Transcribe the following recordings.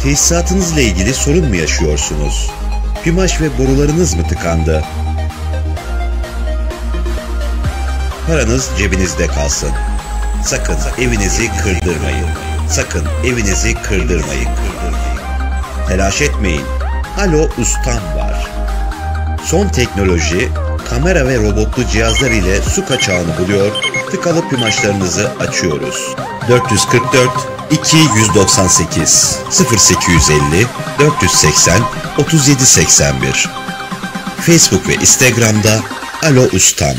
Tesisatınızla ilgili sorun mu yaşıyorsunuz? Pimaş ve borularınız mı tıkandı? Paranız cebinizde kalsın. Sakın evinizi kırdırmayın. Sakın evinizi kırdırmayın. Telaş etmeyin. Alo Ustam var. Son teknoloji, kamera ve robotlu cihazlar ile su kaçağını buluyor, tıkalı pimaşlarınızı açıyoruz. 444 298 0850 480 3781. Facebook ve Instagram'da Alo Ustam.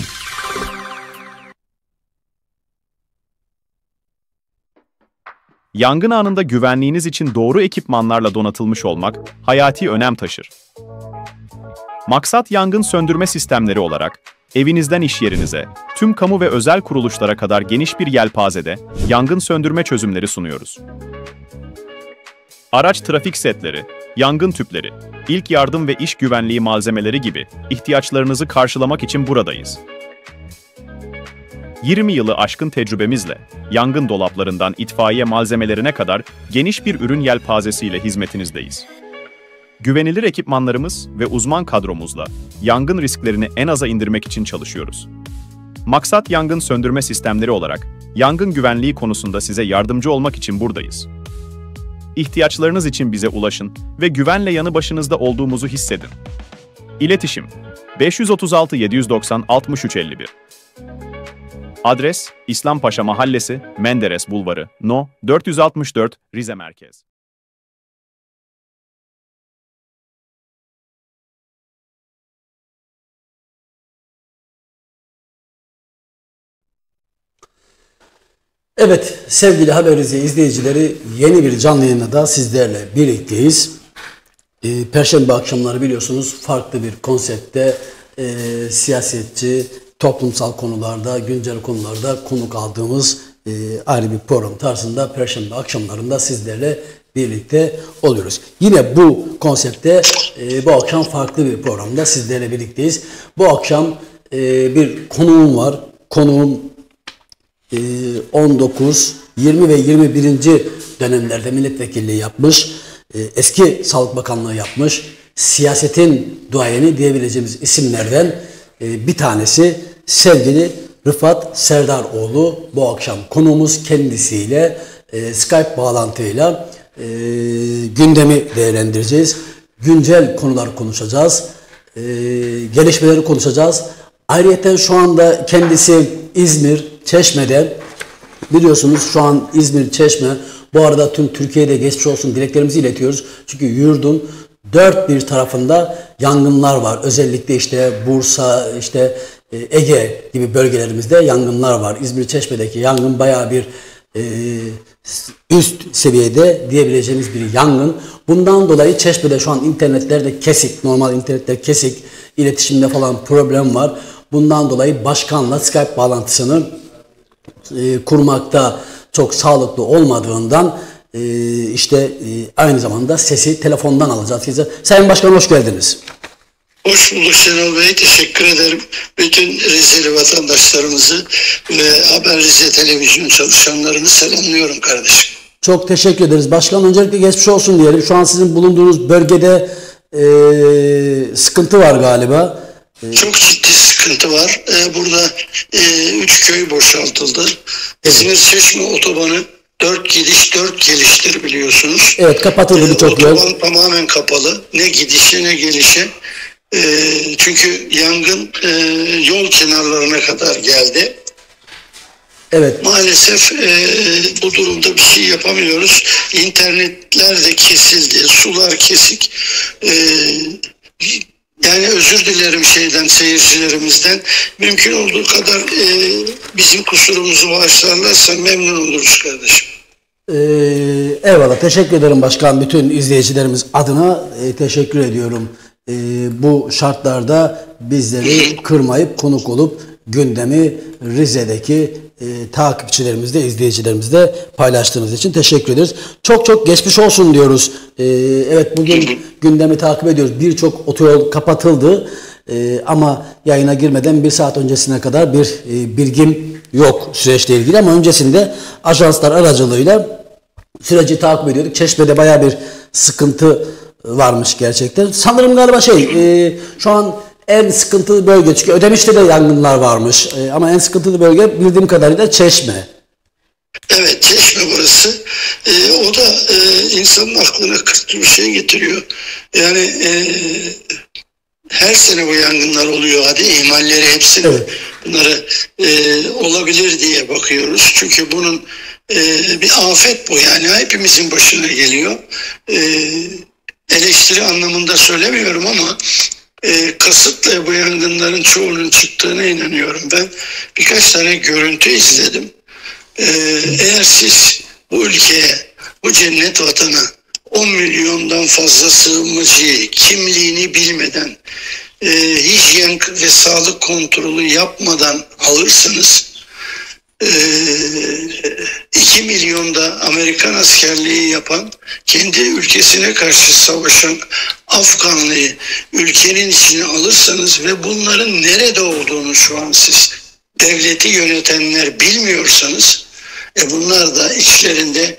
Yangın anında güvenliğiniz için doğru ekipmanlarla donatılmış olmak hayati önem taşır. Maksat yangın söndürme sistemleri olarak evinizden iş yerinize, tüm kamu ve özel kuruluşlara kadar geniş bir yelpazede yangın söndürme çözümleri sunuyoruz. Araç trafik setleri, yangın tüpleri, ilk yardım ve iş güvenliği malzemeleri gibi ihtiyaçlarınızı karşılamak için buradayız. 20 yılı aşkın tecrübemizle, yangın dolaplarından itfaiye malzemelerine kadar geniş bir ürün yelpazesiyle hizmetinizdeyiz. Güvenilir ekipmanlarımız ve uzman kadromuzla yangın risklerini en aza indirmek için çalışıyoruz. Maksat yangın söndürme sistemleri olarak yangın güvenliği konusunda size yardımcı olmak için buradayız. İhtiyaçlarınız için bize ulaşın ve güvenle yanı başınızda olduğumuzu hissedin. İletişim 536 790 6351. Adres İslampaşa Mahallesi, Menderes Bulvarı, No. 464, Rize Merkez. Evet sevgili Haberinize izleyicileri, yeni bir canlı yayında da sizlerle birlikteyiz. Perşembe akşamları biliyorsunuz farklı bir konseptte siyasetçi, toplumsal konularda, güncel konularda konuk aldığımız ayrı bir program tarzında Perşembe akşamlarında sizlerle birlikte oluyoruz. Yine bu konseptte bu akşam farklı bir programda sizlerle birlikteyiz. Bu akşam bir konuğum var. Konuğum 19, 20 ve 21. dönemlerde milletvekilliği yapmış, eski Sağlık Bakanlığı yapmış, siyasetin duayeni diyebileceğimiz isimlerden bir tanesi sevgili Rıfat Serdaroğlu. Bu akşam konuğumuz, kendisiyle Skype bağlantıyla gündemi değerlendireceğiz. Güncel konular konuşacağız, gelişmeleri konuşacağız. Ayrıca şu anda kendisi İzmir, Çeşme'de. Biliyorsunuz şu an İzmir, Çeşme. Bu arada tüm Türkiye'de geçmiş olsun dileklerimizi iletiyoruz. Çünkü yurdun dört bir tarafında yangınlar var. Özellikle işte Bursa, işte Ege gibi bölgelerimizde yangınlar var. İzmir, Çeşme'deki yangın bayağı bir üst seviyede diyebileceğimiz bir yangın. Bundan dolayı Çeşme'de şu an internetler de kesik. Normal internetler kesik. İletişimde falan problem var. Bundan dolayı başkanla Skype bağlantısını kurmakta çok sağlıklı olmadığından aynı zamanda sesi telefondan alacağız size. Sayın Başkan hoş geldiniz. Hoş bulduk Şenol Bey. Teşekkür ederim. Bütün Rizeli vatandaşlarımızı ve Haber Rize televizyon çalışanlarını selamlıyorum kardeşim. Çok teşekkür ederiz. Başkan öncelikle geçmiş olsun diyelim. Şu an sizin bulunduğunuz bölgede sıkıntı var galiba. Çok ciddi sıkıntı var. Burada 3 köy boşaltıldı. İzmir Çeşme otobanı 4 gidiş 4 geliştir biliyorsunuz. Evet, kapatıldı birçok yol. Otoban tamamen kapalı. Ne gidişe ne gelişe. Çünkü yangın yol kenarlarına kadar geldi. Evet. Maalesef bu durumda bir şey yapamıyoruz. İnternetler de kesildi, sular kesik. Yani özür dilerim seyircilerimizden. Mümkün olduğu kadar bizim kusurumuzu bağışlarlarsa memnun oluruz kardeşim. Eyvallah. Teşekkür ederim başkan. Bütün izleyicilerimiz adına teşekkür ediyorum. Bu şartlarda bizleri kırmayıp konuk olup gündemi Rize'deki takipçilerimizle, izleyicilerimizle paylaştığınız için teşekkür ederiz. Çok çok geçmiş olsun diyoruz. Evet, bugün gündemi takip ediyoruz. Birçok otoyol kapatıldı. Ama yayına girmeden bir saat öncesine kadar bir bilgim yok süreçle ilgili, ama öncesinde ajanslar aracılığıyla süreci takip ediyorduk. Çeşme'de bayağı bir sıkıntı varmış gerçekten. Sanırım galiba şu an en sıkıntılı bölge, çünkü Ödemiş'te de yangınlar varmış. Ama en sıkıntılı bölge bildiğim kadarıyla Çeşme. Evet, Çeşme burası. O da insanın aklına kırk bir şey getiriyor. Yani her sene bu yangınlar oluyor. Hadi ihmalleri hepsini, Evet. bunları olabilir diye bakıyoruz. Çünkü bunun bir afet bu, yani hepimizin başına geliyor. Eleştiri anlamında söylemiyorum ama kasıtla bu yangınların çoğunun çıktığına inanıyorum ben. Birkaç tane görüntü izledim. Eğer siz bu ülkeye, bu cennet vatana 10 milyondan fazla sığınmacıyı kimliğini bilmeden, hijyen ve sağlık kontrolü yapmadan alırsanız, 2 milyonda Amerikan askerliği yapan, kendi ülkesine karşı savaşan Afganlıyı ülkenin içine alırsanız ve bunların nerede olduğunu şu an siz devleti yönetenler bilmiyorsanız, bunlar da içlerinde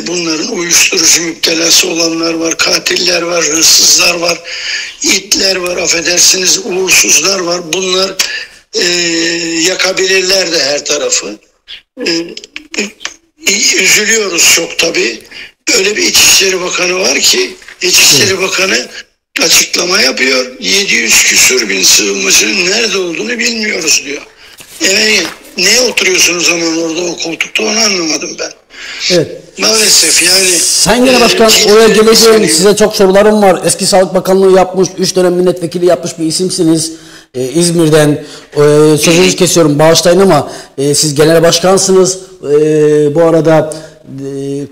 bunların uyuşturucu müptelası olanlar var, katiller var, hırsızlar var, itler var, affedersiniz uğursuzlar var. Bunlar yakabilirler de her tarafı. Üzülüyoruz çok tabii. Öyle bir İçişleri Bakanı var ki, İçişleri Bakanı açıklama yapıyor. 700 küsür bin sığınmacının nerede olduğunu bilmiyoruz diyor. Neye oturuyorsunuz o zaman orada o koltukta, onu anlamadım ben. Evet. Maalesef yani. Sayın Genel Başkan, oraya geleceğim. Size çok sorularım var. Eski Sağlık Bakanlığı yapmış, 3 dönem milletvekili yapmış bir isimsiniz. İzmir'den. Sözünüzü kesiyorum, bağışlayın ama siz genel başkansınız. Bu arada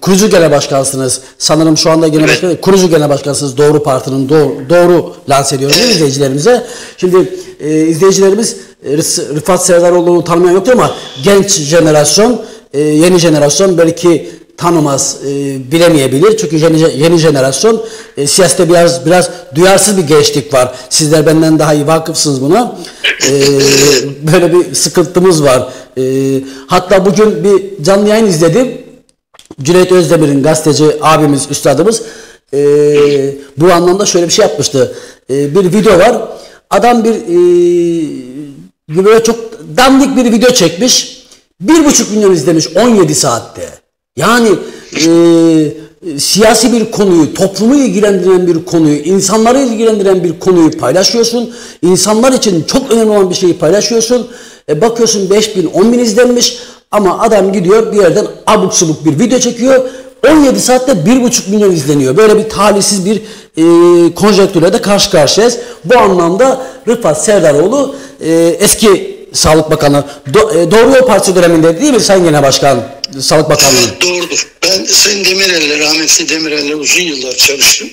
kurucu genel başkansınız. Sanırım şu anda genel başkan, kurucu genel başkansınız. Doğru Parti'nin doğru lanse ediyorum değil mi izleyicilerimize? Şimdi izleyicilerimiz Rıfat Serdaroğlu'nu tanımayan yoktur ama genç jenerasyon, yeni jenerasyon belki tanımaz, bilemeyebilir. Çünkü yeni jenerasyon siyasette biraz duyarsız bir gençlik var. Sizler benden daha iyi vakıfsınız buna. Böyle bir sıkıntımız var. Hatta bugün bir canlı yayın izledim. Cüneyt Özdemir'in, gazeteci abimiz, üstadımız bu anlamda şöyle bir şey yapmıştı. Bir video var. Adam böyle çok dandik bir video çekmiş. 1,5 milyon izlemiş 17 saatte. Yani siyasi bir konuyu, toplumu ilgilendiren bir konuyu, insanları ilgilendiren bir konuyu paylaşıyorsun. İnsanlar için çok önemli olan bir şeyi paylaşıyorsun. Bakıyorsun 5.000, 10.000 izlenmiş ama adam gidiyor bir yerden abuk subuk bir video çekiyor. 17 saatte 1,5 milyon izleniyor. Böyle bir talihsiz bir konjonktürle de karşı karşıyayız. Bu anlamda Rıfat Serdaroğlu eski Sağlık Bakanı, Doğru Yol Partisi döneminde değil mi Sayın Genel Başkan, Sağlık Bakanlığı? Evet, doğrudur. Ben Sayın Demirel'le, rahmetli Demirel'le uzun yıllar çalıştım.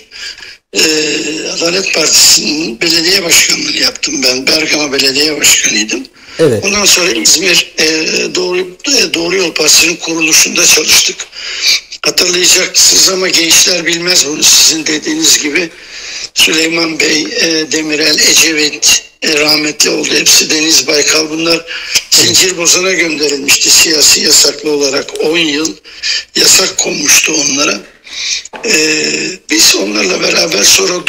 Adalet Partisi'nin belediye başkanlığını yaptım ben. Bergama Belediye Başkanıydım. Evet. Ondan sonra İzmir Doğru Yol Partisi'nin kuruluşunda çalıştık. Hatırlayacaksınız ama gençler bilmez bunu, sizin dediğiniz gibi. Süleyman Bey, Demirel, Ecevit, rahmetli oldu. Hepsi, Deniz Baykal, bunlar Zincirbozan'a gönderilmişti siyasi yasaklı olarak. 10 yıl yasak konmuştu onlara. Biz onlarla beraber sonra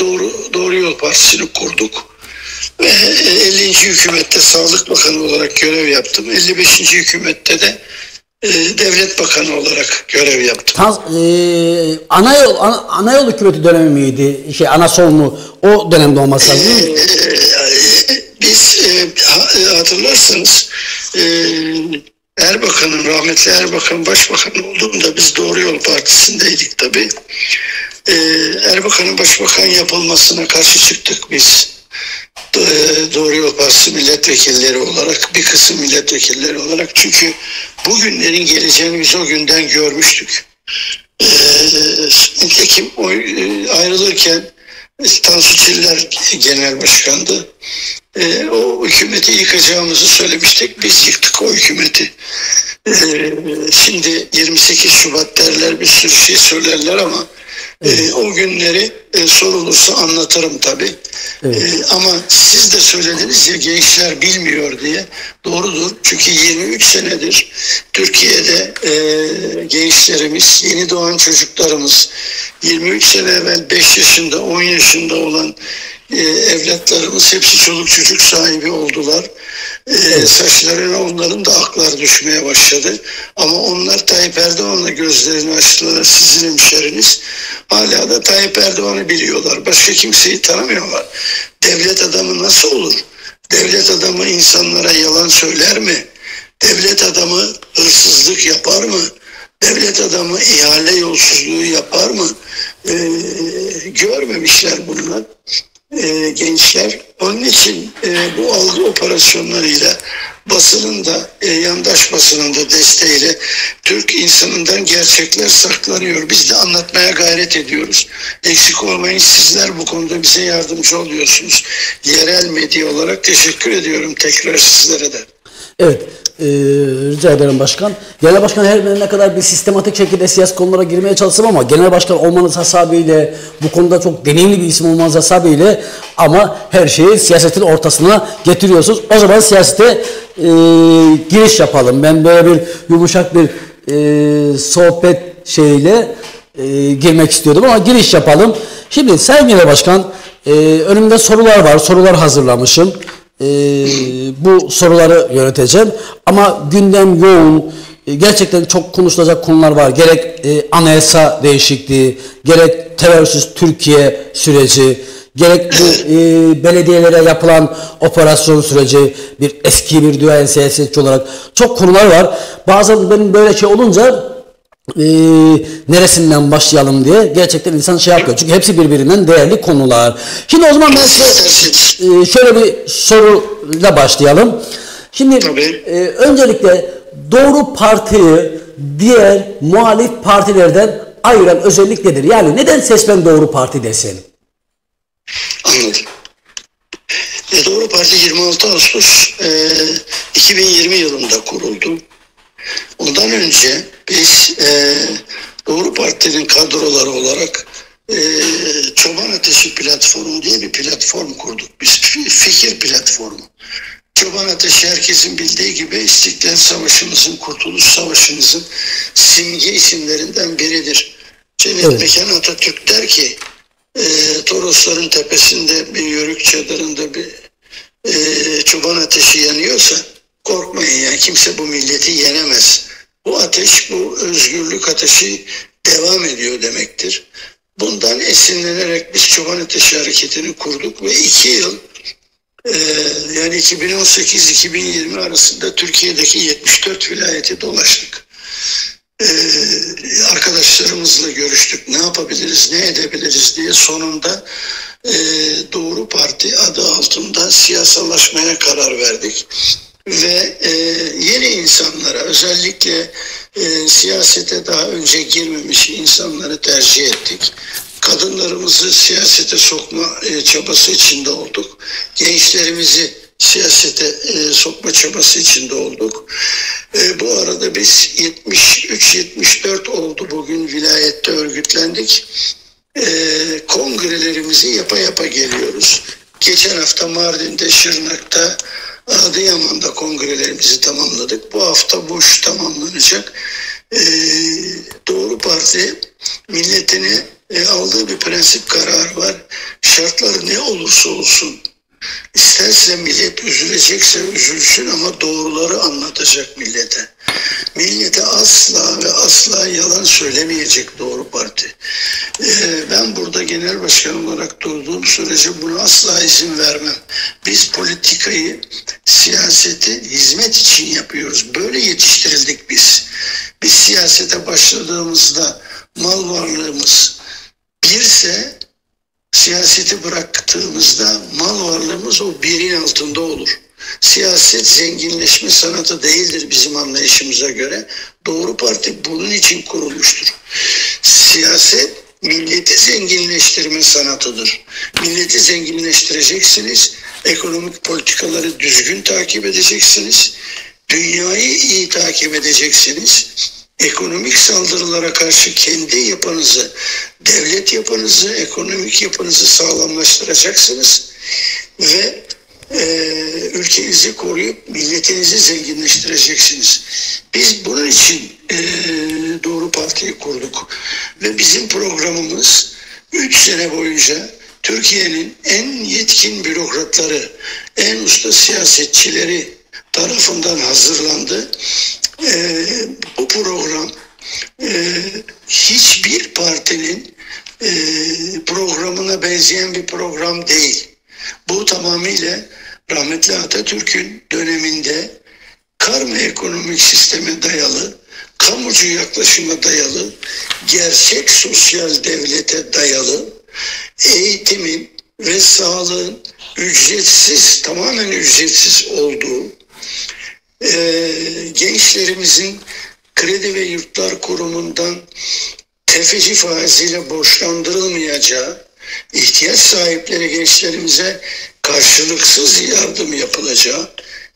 Doğru Yol Partisi'ni kurduk. Ve 50. hükümette Sağlık Bakanı olarak görev yaptım. 55. hükümette de Devlet Bakanı olarak görev yaptım. Anayol hükümeti dönemi miydi? Anasol mu? O dönemde olması lazım değil mi? Biz hatırlarsanız Erbakan'ın, rahmetli Erbakan başbakan olduğunda biz Doğru Yol Partisi'ndeydik tabii. Erbakan'ın başbakan yapılmasına karşı çıktık biz. Doğru Yol Partisi milletvekilleri olarak, bir kısım milletvekilleri olarak. Çünkü bugünlerin geleceğini biz o günden görmüştük. Nitekim ayrılırken Tansu Çiller genel başkandı. O hükümeti yıkacağımızı söylemiştik. Biz yıktık o hükümeti. Şimdi 28 Şubat derler, bir sürü şey söylerler ama O günleri sorulursa anlatırım tabii. Ama siz de söylediniz ya gençler bilmiyor diye. Doğrudur. Çünkü 23 senedir Türkiye'de gençlerimiz, yeni doğan çocuklarımız, 23 sene evvel 5 yaşında, 10 yaşında olan evlatlarımız hepsi çoluk çocuk sahibi oldular. Saçlarına onların da aklar düşmeye başladı. Ama onlar Tayyip Erdoğan'la gözlerini açtılar. Sizin hemşeriniz hala da Tayyip Erdoğan'ı biliyorlar. Başka kimseyi tanımıyorlar. Devlet adamı nasıl olur? Devlet adamı insanlara yalan söyler mi? Devlet adamı hırsızlık yapar mı? Devlet adamı ihale yolsuzluğu yapar mı? Görmemişler bunlar. Gençler. Onun için bu algı operasyonlarıyla basının da yandaş basının da desteğiyle Türk insanından gerçekler saklanıyor. Biz de anlatmaya gayret ediyoruz. Eksik olmayın, sizler bu konuda bize yardımcı oluyorsunuz. Yerel medya olarak teşekkür ediyorum tekrar sizlere de. Evet. Rica ederim başkan. Genel başkan her ne kadar bir sistematik şekilde siyasi konulara girmeye çalışsam ama genel başkan olmanız hasabiyle, bu konuda çok deneyimli bir isim olmanız hasabiyle ama her şeyi siyasetin ortasına getiriyorsunuz. O zaman siyasete giriş yapalım. Ben böyle bir yumuşak bir sohbet şeyle girmek istiyordum ama giriş yapalım. Şimdi Sayın Genel Başkan, önümde sorular var. Sorular hazırlamışım. Bu soruları yöneteceğim ama gündem yoğun, gerçekten çok konuşulacak konular var. Gerek anayasa değişikliği, gerek terörsüz Türkiye süreci, gerek belediyelere yapılan operasyon süreci, eski bir duayen siyasetçi olarak çok konular var. Bazen benim böyle şey olunca neresinden başlayalım diye gerçekten insan şey yapıyor. Çünkü hepsi birbirinden değerli konular. Şimdi o zaman ben size şöyle bir soruyla başlayalım. Şimdi öncelikle Doğru Parti'yi diğer muhalif partilerden ayıran özellik nedir? Yani neden seçmen Doğru Parti desin? Anladım. Doğru Parti 26 Ağustos 2020 yılında kuruldu. Ondan önce biz Doğru Parti'nin kadroları olarak Çoban Ateşi Platformu diye bir platform kurduk. Biz fikir platformu. Çoban Ateşi herkesin bildiği gibi İstiklal Savaşımızın, Kurtuluş Savaşımızın simge isimlerinden biridir. Cennet Mekan Atatürk der ki Torosların tepesinde bir yörük çadırında bir çoban ateşi yanıyorsa korkmayın, yani kimse bu milleti yenemez. Bu ateş, bu özgürlük ateşi devam ediyor demektir. Bundan esinlenerek biz Çoban Ateşi Hareketi'ni kurduk ve 2 yıl yani 2018-2020 arasında Türkiye'deki 74 vilayeti dolaştık. Arkadaşlarımızla görüştük, ne yapabiliriz, ne edebiliriz diye sonunda Doğru Parti adı altında siyasallaşmaya karar verdik. Ve yeni insanlara, özellikle siyasete daha önce girmemiş insanları tercih ettik. Kadınlarımızı siyasete sokma çabası içinde olduk. Gençlerimizi siyasete sokma çabası içinde olduk. Bu arada biz 73-74 oldu bugün vilayette örgütlendik. Kongrelerimizi yapa yapa geliyoruz. Geçen hafta Mardin'de, Şırnak'ta, Adıyaman'da kongrelerimizi tamamladık. Bu hafta boş tamamlanacak. Doğru Parti milletine aldığı bir prensip kararı var. Şartlar ne olursa olsun, isterse millet üzülecekse üzülsün ama doğruları anlatacak millete. Millete asla ve asla yalan söylemeyecek Doğru Parti. Ben burada genel başkan olarak durduğum sürece buna asla izin vermem. Biz politikayı, siyaseti hizmet için yapıyoruz. Böyle yetiştirildik biz. Biz siyasete başladığımızda mal varlığımız birse, siyaseti bıraktığımızda mal varlığımız o birin altında olur. Siyaset zenginleşme sanatı değildir bizim anlayışımıza göre. Doğru Parti bunun için kurulmuştur. Siyaset milleti zenginleştirme sanatıdır. Milleti zenginleştireceksiniz. Ekonomik politikaları düzgün takip edeceksiniz. Dünyayı iyi takip edeceksiniz. ekonomik saldırılara karşı kendi yapınızı, devlet yapınızı, ekonomik yapınızı sağlamlaştıracaksınız ve ülkenizi koruyup milletinizi zenginleştireceksiniz. Biz bunun için Doğru Parti'yi kurduk ve bizim programımız 3 sene boyunca Türkiye'nin en yetkin bürokratları, en usta siyasetçileri tarafından hazırlandı. Bu program hiçbir partinin programına benzeyen bir program değil. Bu tamamıyla rahmetli Atatürk'ün döneminde karma ekonomik sisteme dayalı, kamucu yaklaşıma dayalı, gerçek sosyal devlete dayalı, eğitimin ve sağlığın ücretsiz, tamamen ücretsiz olduğu, gençlerimizin Kredi ve Yurtlar Kurumu'ndan tefeci faiziyle borçlandırılmayacağı, ihtiyaç sahipleri gençlerimize karşılıksız yardım yapılacağı,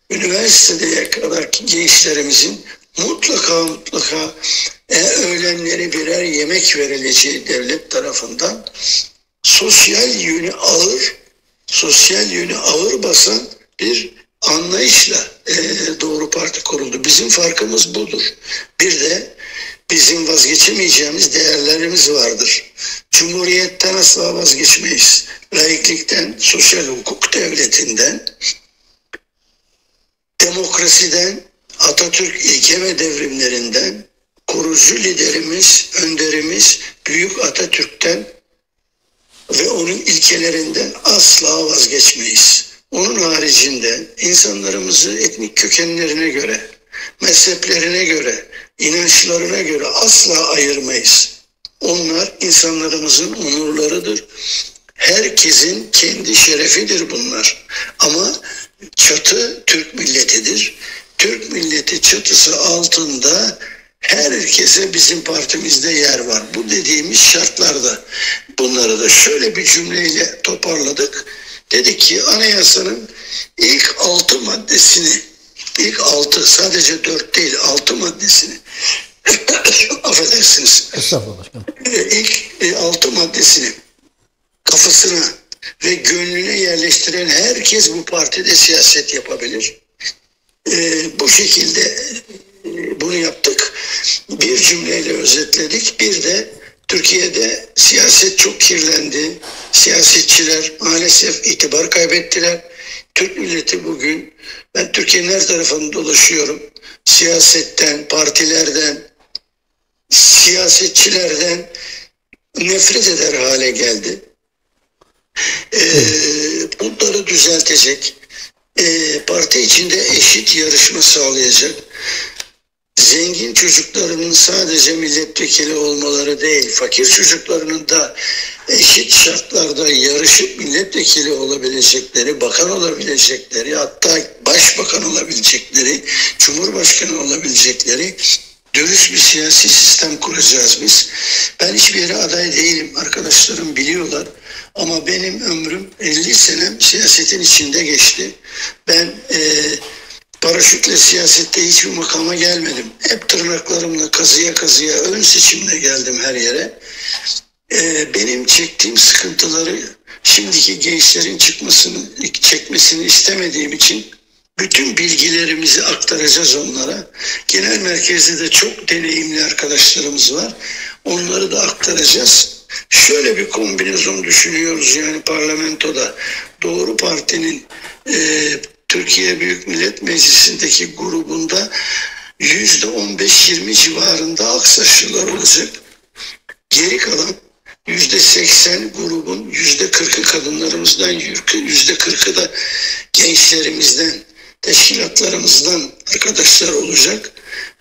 üniversiteye kadar gençlerimizin mutlaka öğlenleri birer yemek verileceği devlet tarafından sosyal yönü ağır basan bir anlayışla Doğru Parti kuruldu. Bizim farkımız budur. Bir de bizim vazgeçemeyeceğimiz değerlerimiz vardır. Cumhuriyetten asla vazgeçmeyiz. Laiklikten, sosyal hukuk devletinden, demokrasiden, Atatürk ilke ve devrimlerinden, kurucu liderimiz, önderimiz Büyük Atatürk'ten ve onun ilkelerinden asla vazgeçmeyiz. Onun haricinde insanlarımızı etnik kökenlerine göre, mezheplerine göre, inançlarına göre asla ayırmayız. Onlar insanlarımızın onurlarıdır. Herkesin kendi şerefidir bunlar. Ama çatı Türk milletidir. Türk milleti çatısı altında herkese bizim partimizde yer var. Bu dediğimiz şartlarda. Bunları da şöyle bir cümleyle toparladık. Dedik ki anayasanın ilk 6 maddesini, ilk 6 sadece 4 değil 6 maddesini affedersiniz. Estağfurullah başkanım. İlk 6 maddesini kafasına ve gönlüne yerleştiren herkes bu partide siyaset yapabilir. Bu şekilde bunu yaptık. Bir cümleyle özetledik. Bir de Türkiye'de siyaset çok kirlendi. Siyasetçiler maalesef itibar kaybettiler. Türk milleti bugün, ben Türkiye'nin her tarafında dolaşıyorum. Siyasetten, partilerden, siyasetçilerden nefret eder hale geldi. Bunları düzeltecek, parti içinde eşit yarışma sağlayacak, zengin çocuklarının sadece milletvekili olmaları değil, fakir çocuklarının da eşit şartlarda yarışıp milletvekili olabilecekleri, bakan olabilecekleri, hatta başbakan olabilecekleri, cumhurbaşkanı olabilecekleri dürüst bir siyasi sistem kuracağız biz. Ben hiçbir yere aday değilim. Arkadaşlarım biliyorlar. Ama benim ömrüm 50 senem siyasetin içinde geçti. Ben paraşütle siyasette hiçbir makama gelmedim. Hep tırnaklarımla kazıya kazıya ön seçimle geldim her yere. Benim çektiğim sıkıntıları şimdiki gençlerin çekmesini istemediğim için bütün bilgilerimizi aktaracağız onlara. Genel merkezde de çok deneyimli arkadaşlarımız var. Onları da aktaracağız. Şöyle bir kombinasyon düşünüyoruz yani parlamentoda. Doğru Parti'nin Türkiye Büyük Millet Meclisi'ndeki grubunda %15-20 civarında Aksaçlılar olacak. Geri kalan %80 grubun %40'ı kadınlarımızdan, %40'ı da gençlerimizden, teşkilatlarımızdan arkadaşlar olacak.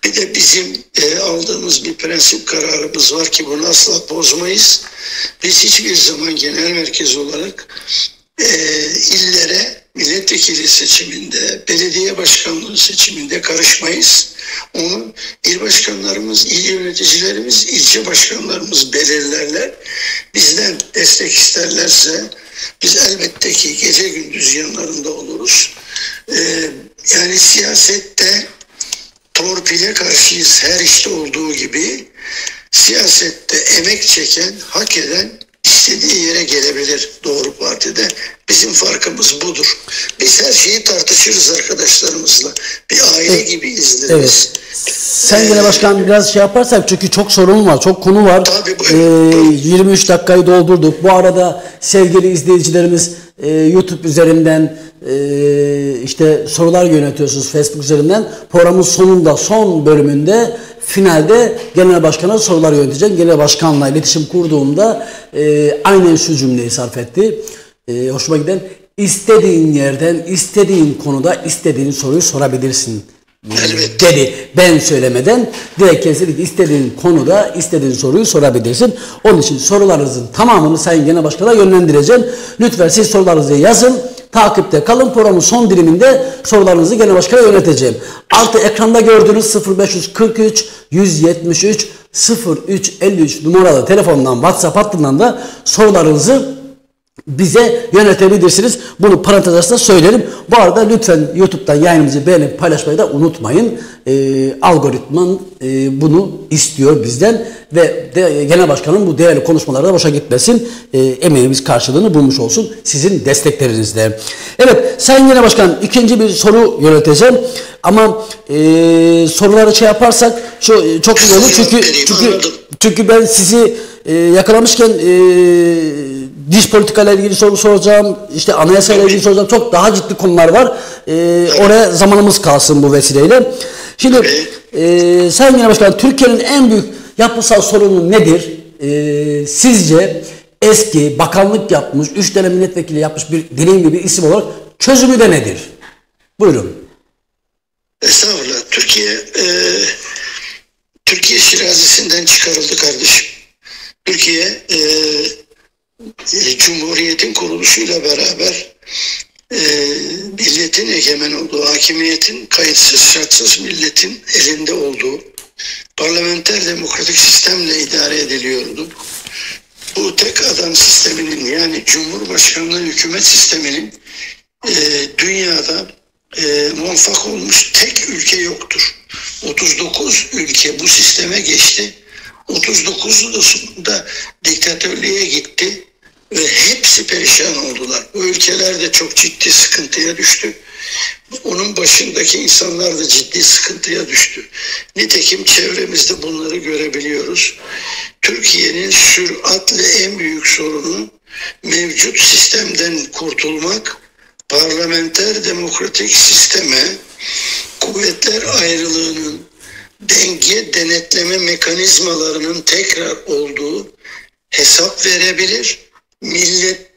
Bir de bizim aldığımız bir prensip kararımız var ki bunu asla bozmayız. Biz hiçbir zaman genel merkez olarak illere milletvekili seçiminde, belediye başkanlığı seçiminde karışmayız. Onu il başkanlarımız, il yöneticilerimiz, ilçe başkanlarımız belirlerler. Bizden destek isterlerse biz elbette ki gece gündüz yanlarında oluruz. Yani siyasette torpile karşıyız her işte olduğu gibi. Siyasette emek çeken, hak eden istediği yere gelebilir Doğru Parti'de. Bizim farkımız budur. Biz her şeyi tartışırız arkadaşlarımızla. Bir aile gibi izleriz. Evet. Sen Genel Başkan biraz şey yaparsak, çünkü çok sorun var, çok konu var. Tabii, buyurun. 23 dakikayı doldurduk. Bu arada sevgili izleyicilerimiz YouTube üzerinden işte sorular yönetiyorsunuz Facebook üzerinden. Programın sonunda, son bölümünde, finalde Genel Başkan'a sorular yöneteceğim. Genel Başkan'la iletişim kurduğumda aynen şu cümleyi sarf etti. Hoşuma giden, istediğin yerden, istediğin konuda istediğin soruyu sorabilirsin dedi. Ben söylemeden direkt kendisi dedi ki, istediğin konuda istediğin soruyu sorabilirsin. Onun için sorularınızın tamamını Sayın Genel Başkan'a yönlendireceğim. Lütfen siz sorularınızı yazın. Takipte kalın. Programın son diliminde sorularınızı Genel Başkan'a yöneteceğim. Artı ekranda gördüğünüz 0543 173 0353 numaralı telefondan, WhatsApp hattından da sorularınızı bize yönetebilirsiniz. Bunu parantez arasında söylerim. Bu arada lütfen YouTube'dan yayınımızı beğenip paylaşmayı da unutmayın. Algoritman bunu istiyor bizden ve Genel Başkan'ın bu değerli konuşmaları da boşa gitmesin. Emeğimiz karşılığını bulmuş olsun sizin desteklerinizle. Evet Sayın Genel Başkan, ikinci bir soru yöneteceğim. Ama soruları şey yaparsak şu çok iyi olur. Çünkü ben sizi yakalamışken dış politikayla ilgili soru soracağım, işte anayasayla ilgili soracağım, çok daha ciddi konular var. Oraya zamanımız kalsın bu vesileyle. Şimdi Sayın Genel Başkan, Türkiye'nin en büyük yapısal sorunu nedir? Sizce eski bakanlık yapmış, 3 tane milletvekili yapmış bir deneyimli bir isim olarak çözümü de nedir? Buyurun. Estağfurullah. Türkiye şirazesinden çıkarıldı kardeşim. Türkiye Cumhuriyet'in kuruluşuyla beraber milletin egemen olduğu, hakimiyetin kayıtsız şartsız milletin elinde olduğu parlamenter demokratik sistemle idare ediliyordu. Bu tek adam sisteminin, yani Cumhurbaşkanlığı hükümet sisteminin dünyada muvaffak olmuş tek ülke yoktur. 39 ülke bu sisteme geçti. 39'u da sonunda diktatörlüğe gitti ve hepsi perişan oldular. Bu ülkeler de çok ciddi sıkıntıya düştü. Onun başındaki insanlar da ciddi sıkıntıya düştü. Nitekim çevremizde bunları görebiliyoruz. Türkiye'nin süratle en büyük sorunu mevcut sistemden kurtulmak, parlamenter demokratik sisteme, kuvvetler ayrılığının, denge denetleme mekanizmalarının tekrar olduğu, hesap verebilir,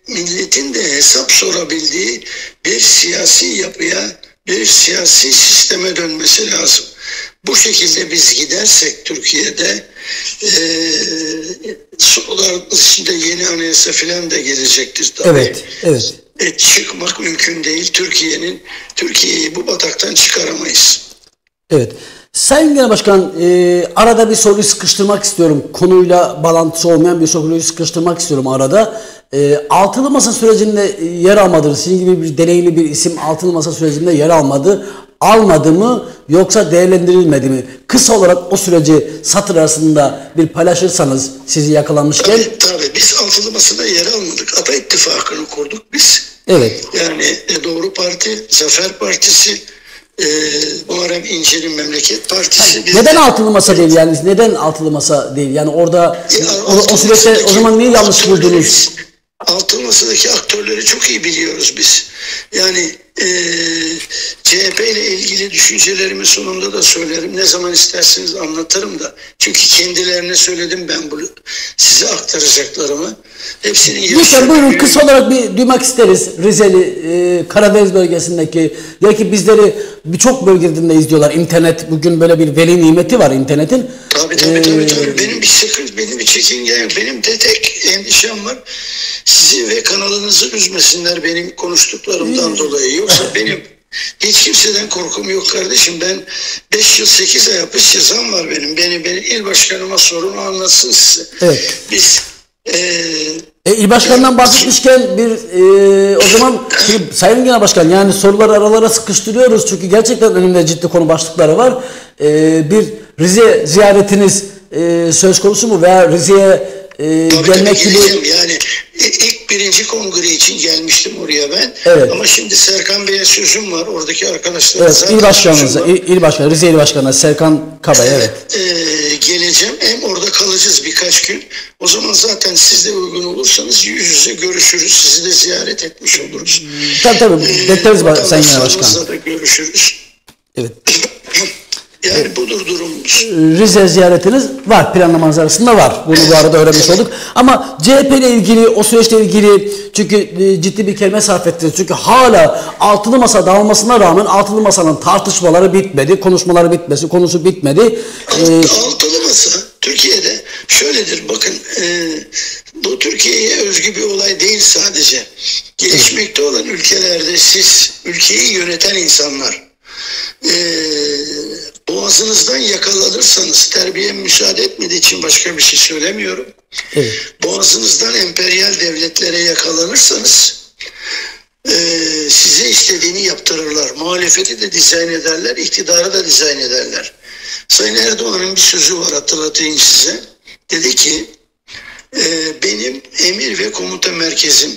milletin de hesap sorabildiği bir siyasi yapıya, bir siyasi sisteme dönmesi lazım. Bu şekilde biz gidersek Türkiye'de sorular içinde yeni anayasa filan da gelecektir tabii. Evet. Çıkmak mümkün değil. Türkiye'yi bu bataktan çıkaramayız. Evet. Sayın Genel Başkan, arada bir soruyu sıkıştırmak istiyorum. Konuyla bağlantısı olmayan bir soruyu sıkıştırmak istiyorum arada. Altılı Masa sürecinde yer almadı. Sizin gibi bir deneyimli bir isim Altılı Masa sürecinde yer almadı. Almadı mı yoksa değerlendirilmedi mi? Kısa olarak o süreci satır arasında bir paylaşırsanız sizi yakalamışken. Tabii. Biz Altılı Masa'da yer almadık. Ata İttifakı'nı kurduk biz. Evet. Yani Doğru Parti, Zafer Partisi, Muharrem İnce'nin Memleket Partisi. Neden Altılı Masa değil yani? Neden Altılı Masa değil? Yani orada o süreçte o zaman niye yanlış buldunuz? Altılı Masa'daki aktörleri çok iyi biliyoruz biz. Yani CHP ile ilgili düşüncelerimi sonunda da söylerim. Ne zaman isterseniz anlatırım da. Çünkü kendilerine söyledim ben bunu size aktaracaklarımı. Hepsinin lütfen buyurun, kısa olarak bir duymak isteriz. Rizeli, Karadeniz bölgesindeki, belki bizleri birçok bölgeden de izliyorlar. İnternet bugün böyle bir veli nimeti var internetin. Tabii. Benim bir çekingen yok. Benim de tek endişem var. Sizi ve kanalınızı üzmesinler benim konuştuklarımdan dolayı. Yoksa benim hiç kimseden korkum yok kardeşim. Ben 5 yıl 8 ay hapis cezam var benim. Beni il başkanıma sorun, o anlatsın size. Evet. Biz İl Başkanı'ndan bahsetmişken o zaman şimdi Sayın Genel Başkan, yani soruları aralara sıkıştırıyoruz çünkü gerçekten önümde ciddi konu başlıkları var. Bir Rize ziyaretiniz söz konusu mu veya Rize'ye gelmek gibi? Yani ilk birinci kongre için gelmiştim oraya ben. Evet. Ama şimdi Serkan Bey'e sözüm var. Oradaki arkadaşlara Evet, İl Başkanımıza, Rize İl Başkanı Serkan Kabay, evet. Geleceğim. Hem orada kalacağız birkaç gün. O zaman zaten siz de uygun olursanız yüz yüze görüşürüz. Sizi de ziyaret etmiş oluruz. Tabii bekleriz Sayın Genel Başkan. da görüşürüz. Evet. Yani budur durumumuz. Rize ziyaretiniz var, planlamanız arasında var. Bunu bu arada öğrenmiş olduk. Ama CHP ile ilgili, o süreçle ilgili çünkü ciddi bir kelime sarf ettiniz. Çünkü hala altılı masa dağılmasına rağmen altılı masanın tartışmaları bitmedi, konuşmaları bitmesi, konusu bitmedi. Altılı masa Türkiye'de şöyledir, bakın bu Türkiye'ye özgü bir olay değil sadece. Gelişmekte olan ülkelerde siz ülkeyi yöneten insanlar boğazınızdan yakalanırsanız, terbiye müsaade etmediği için başka bir şey söylemiyorum. Evet. Boğazınızdan emperyal devletlere yakalanırsanız size istediğini yaptırırlar. Muhalefeti de dizayn ederler, iktidarı da dizayn ederler. Sayın Erdoğan'ın bir sözü var, hatırlatayım size. Dedi ki benim emir ve komuta merkezim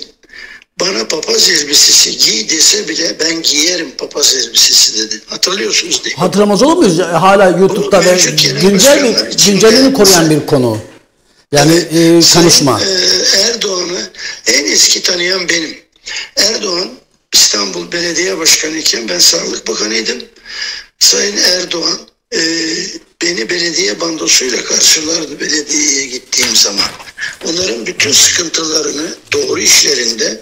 bana papaz elbisesi giy dese bile ben giyerim papaz elbisesi dedi. Hatırlıyorsunuz değil mi? Hatırlamaz olur muyuz? Hala YouTube'da ve güncelliğini koruyan bir konu. Yani konuşma. Erdoğan'ı en eski tanıyan benim. Erdoğan İstanbul Belediye Başkanı iken ben Sağlık Bakanıydım. Sayın Erdoğan beni belediye bandosuyla karşılardı belediyeye gittiğim zaman. Onların bütün sıkıntılarını doğru işlerinde,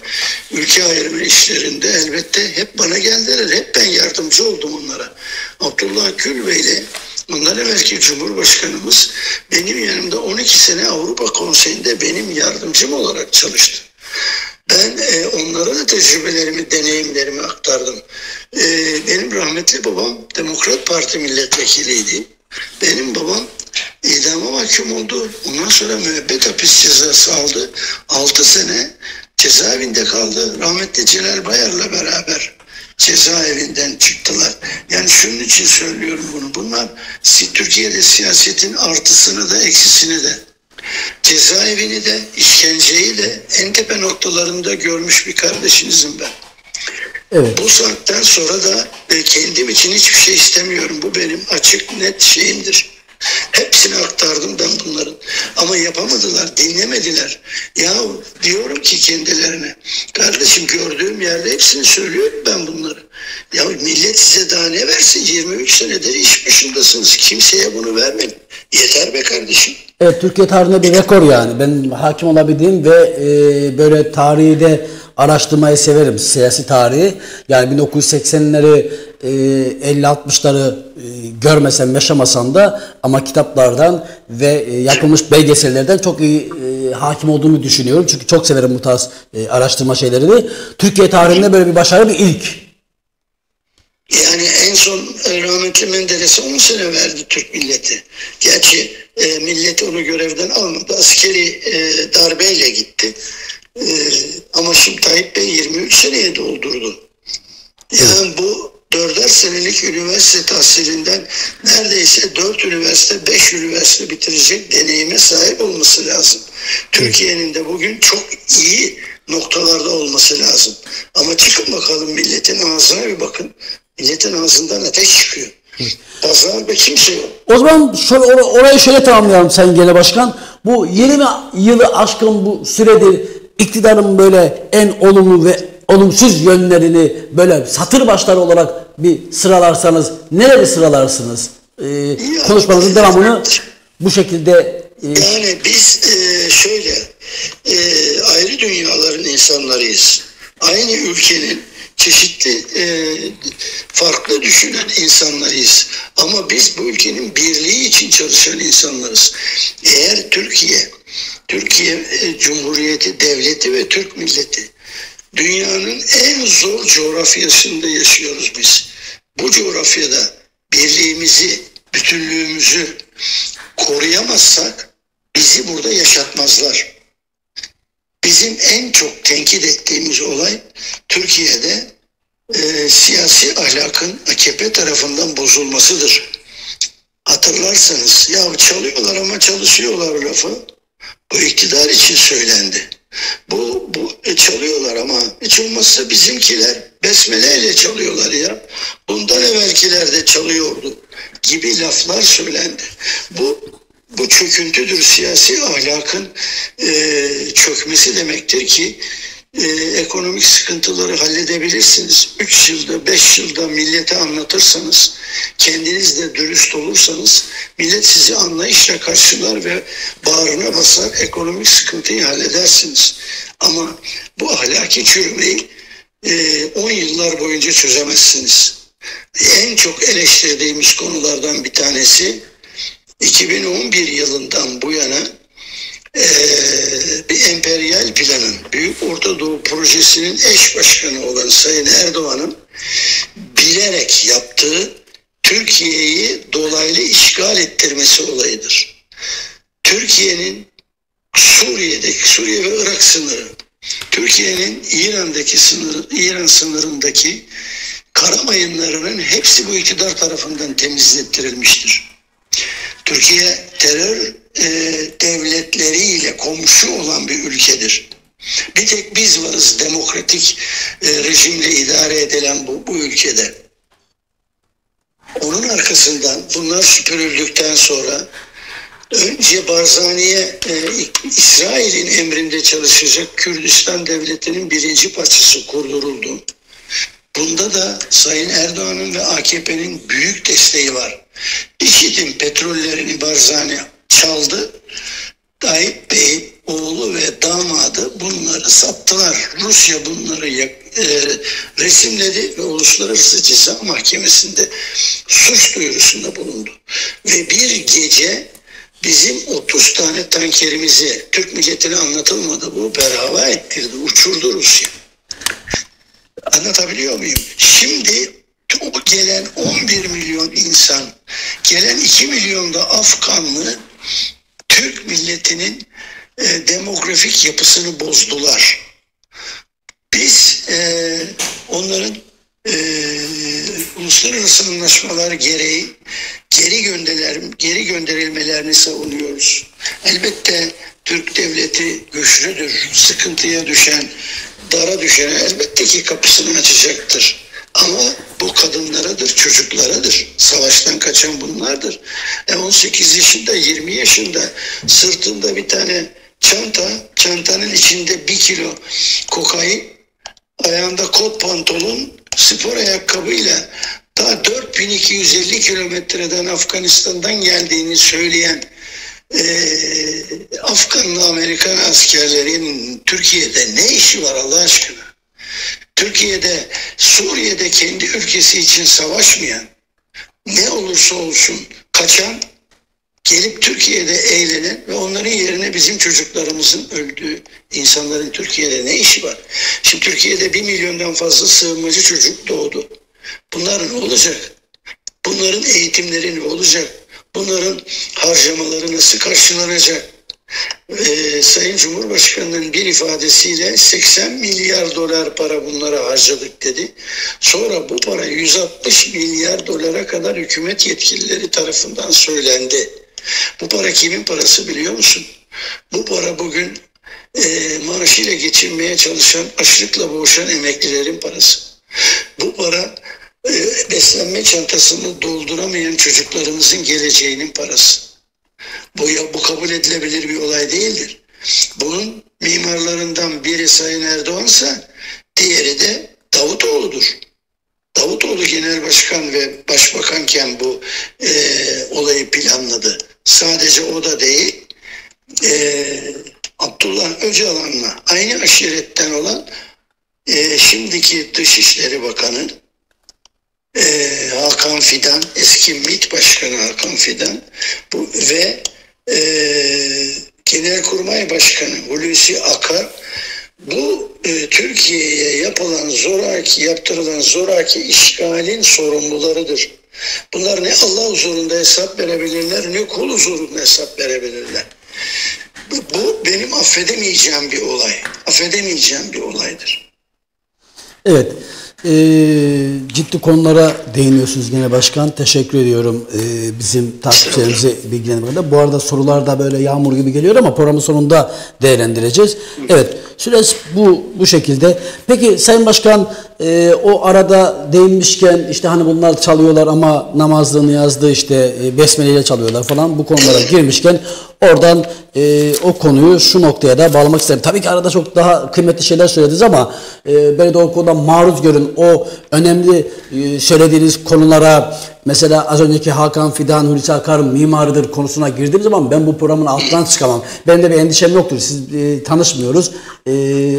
ülke ayrımı işlerinde elbette hep bana geldiler. Hep ben yardımcı oldum onlara. Abdullah Gül Bey'le ondan evvelki Cumhurbaşkanımız benim yanımda 12 sene Avrupa Konseyi'nde benim yardımcım olarak çalıştı. Ben onlara da tecrübelerimi, deneyimlerimi aktardım. Benim rahmetli babam Demokrat Parti milletvekiliydi. Benim babam idama mahkum oldu. Ondan sonra müebbet hapis cezası aldı. 6 sene cezaevinde kaldı. Rahmetli Celal Bayar'la beraber cezaevinden çıktılar. Yani şunun için söylüyorum bunu. Bunlar Türkiye'de siyasetin artısını da eksisini de, cezaevini de, işkenceyi de en tepe noktalarında görmüş bir kardeşinizim ben. Evet. Bu saatten sonra da kendim için hiçbir şey istemiyorum. Bu benim açık net şeyimdir. Hepsini aktardım ben bunların. Ama yapamadılar, dinlemediler. Ya diyorum ki kendilerine, kardeşim gördüğüm yerde hepsini söylüyorum ben bunları. Ya millet size daha ne versin? 23 senedir iş başındasınız. Kimseye bunu vermeyin. Yeter be kardeşim. Evet, Türkiye tarihinde bir rekor yani. Ben hakim olabildiğim ve böyle tarihi de araştırmayı severim, siyasi tarihi. Yani 1980'leri 50-60'ları görmesem, yaşamasam da ama kitaplardan ve yapılmış belgesellerden çok iyi hakim olduğunu düşünüyorum. Çünkü çok severim bu tarz araştırma şeylerini. Türkiye tarihinde böyle bir başarı, bir ilk. Yani en son rahmetli Menderes'e 10 sene verdi Türk milleti. Gerçi millet onu görevden almadı. Askeri darbeyle gitti. Ama şimdi Tayyip Bey 23 seneye doldurdu. Yani bu 4'er senelik üniversite tahsilinden neredeyse 4 üniversite, 5 üniversite bitirecek deneyime sahip olması lazım. Türkiye'nin de bugün çok iyi noktalarda olması lazım. Ama çıkın bakalım milletin ağzına bir bakın. Milletin ağzından ateş çıkıyor. Pazarda kimse yok. O zaman şöyle, orayı şöyle tamamlayalım Sayın Genel Başkan. Bu 20 yılı aşkın bu süredir iktidarın böyle en olumlu ve olumsuz yönlerini böyle satır başları olarak bir sıralarsanız neleri sıralarsınız? Konuşmanızın devamını bu şekilde... Yani biz şöyle ayrı dünyaların insanlarıyız. Aynı ülkenin çeşitli farklı düşünen insanlarıyız. Ama biz bu ülkenin birliği için çalışan insanlarız. Eğer Türkiye Cumhuriyeti, devleti ve Türk milleti dünyanın en zor coğrafyasında yaşıyoruz biz. Bu coğrafyada birliğimizi, bütünlüğümüzü koruyamazsak bizi burada yaşatmazlar. bizim en çok tenkit ettiğimiz olay Türkiye'de siyasi ahlakın AKP tarafından bozulmasıdır. Hatırlarsanız ya çalıyorlar ama çalışıyorlar lafı bu iktidar için söylendi. Bu çalıyorlar ama hiç olmazsa bizimkiler besmeleyle çalıyorlar ya. Bundan evvelkiler de çalıyordu gibi laflar söylendi. Bu çöküntüdür, siyasi ahlakın çökmesi demektir ki ekonomik sıkıntıları halledebilirsiniz. 3 yılda, 5 yılda millete anlatırsanız, kendiniz de dürüst olursanız millet sizi anlayışla karşılar ve bağrına basar, ekonomik sıkıntıyı halledersiniz. Ama bu ahlaki çürümeyi 10 yıllar boyunca çözemezsiniz. En çok eleştirdiğimiz konulardan bir tanesi 2011 yılından bu yana bir emperyal planın, Büyük Orta Doğu Projesi'nin eş başkanı olan Sayın Erdoğan'ın bilerek yaptığı Türkiye'yi dolaylı işgal ettirmesi olayıdır. Türkiye'nin Suriye ve Irak sınırı, Türkiye'nin İran sınırındaki kara mayınlarının hepsi bu iktidar tarafından temizlettirilmiştir. Türkiye terör devletleriyle komşu olan bir ülkedir. Bir tek biz varız demokratik rejimle idare edilen bu ülkede. Onun arkasından bunlar süpürüldükten sonra önce Barzani'ye İsrail'in emrinde çalışacak Kürdistan Devleti'nin birinci parçası kurduruldu. Bunda da Sayın Erdoğan'ın ve AKP'nin büyük desteği var. İŞİD'in petrollerini Barzani çaldı. Tayyip Bey, oğlu ve damadı bunları sattılar. Rusya bunları resimledi ve Uluslararası Ceza Mahkemesi'nde suç duyurusunda bulundu. Ve bir gece bizim 30 tane tankerimizi, Türk milletine anlatılmadı, bu berhava ettirdi, uçurdu Rusya. Anlatabiliyor muyum? Şimdi o gelen 11 milyon insan, gelen 2 milyon da Afganlı Türk milletinin demografik yapısını bozdular. Biz onların uluslararası anlaşmalar gereği geri gönderilmelerini savunuyoruz. Elbette Türk devleti güçlüdür. Sıkıntıya düşen, dara düşen elbette ki kapısını açacaktır. Ama bu kadınlaradır, çocuklaradır. Savaştan kaçan bunlardır. 18 yaşında, 20 yaşında sırtında bir tane çantanın içinde 1 kilo kokain, ayağında kot pantolon, spor ayakkabıyla ta 4250 kilometreden Afganistan'dan geldiğini söyleyen Afganlı Amerikan askerlerinin Türkiye'de ne işi var Allah aşkına? Türkiye'de, Suriye'de kendi ülkesi için savaşmayan, ne olursa olsun kaçan, gelip Türkiye'de eğlenen ve onların yerine bizim çocuklarımızın öldüğü insanların Türkiye'de ne işi var? Şimdi Türkiye'de 1 milyondan fazla sığınmacı çocuk doğdu. Bunlar ne olacak? Bunların eğitimleri ne olacak? Bunların harcamaları nasıl karşılanacak? Sayın Cumhurbaşkanı'nın bir ifadesiyle 80 milyar dolar para bunlara harcadık dedi. Sonra bu para 160 milyar dolara kadar hükümet yetkilileri tarafından söylendi. Bu para kimin parası biliyor musun? Bu para bugün maaşıyla geçinmeye çalışan, açlıkla boğuşan emeklilerin parası. Bu para beslenme çantasını dolduramayan çocuklarımızın geleceğinin parası. Bu kabul edilebilir bir olay değildir. Bunun mimarlarından biri Sayın Erdoğan'sa diğeri de Davutoğlu'dur. Davutoğlu genel başkan ve başbakanken bu olayı planladı. Sadece o da değil, Abdullah Öcalan'la aynı aşiretten olan şimdiki Dışişleri Bakanı Hakan Fidan, eski MİT Başkanı Hakan Fidan ve Genelkurmay Başkanı Hulusi Akar bu Türkiye'ye yaptırılan zoraki işgalin sorumlularıdır. Bunlar ne Allah huzurunda hesap verebilirler, ne kul huzurunda hesap verebilirler. Bu benim affedemeyeceğim bir olay. Affedemeyeceğim bir olaydır. Evet. Ciddi konulara değiniyorsunuz gene başkan. Teşekkür ediyorum bizim takipçilerimizi bilgilendirmede. Bu arada sorular da böyle yağmur gibi geliyor ama programın sonunda değerlendireceğiz. Evet, süreç bu şekilde. Peki Sayın Başkan, o arada değinmişken işte hani bunlar çalıyorlar ama namazlığını yazdı işte besmeleyle çalıyorlar falan, bu konulara girmişken oradan o konuyu şu noktaya da bağlamak isterim. Tabii ki arada çok daha kıymetli şeyler söylediniz ama beni de o konuda maruz görün. O önemli söylediğiniz konulara, mesela az önceki Hakan Fidan, Hulusi Akar mimarıdır konusuna girdiğim zaman ben bu programın altından çıkamam. Benim de bir endişem yoktur. Siz tanışmıyoruz.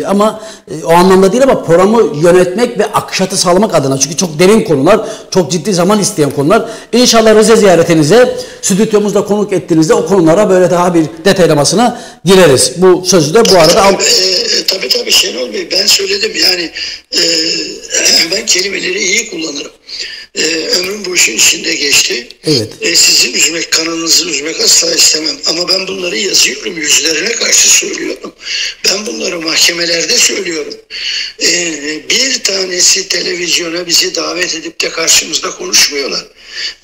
Ama o anlamda değil ama programı yönetmek ve akışatı sağlamak adına. Çünkü çok derin konular, çok ciddi zaman isteyen konular. İnşallah Rize ziyaretinize, stüdyomuzda konuk ettiğinizde o konulara böyle daha bir detaylamasına gireriz. Bu sözü de bu arada... Tabii Şenol Bey, ben söyledim yani ben kelimeleri iyi kullanırım. Ömrüm bu işin içinde geçti. Evet. Sizi üzmek, kanalınızı üzmek asla istemem. Ama ben bunları yazıyorum, yüzlerine karşı söylüyorum. Ben bunları mahkemelerde söylüyorum. Bir tanesi televizyona bizi davet edip de karşımızda konuşmuyorlar.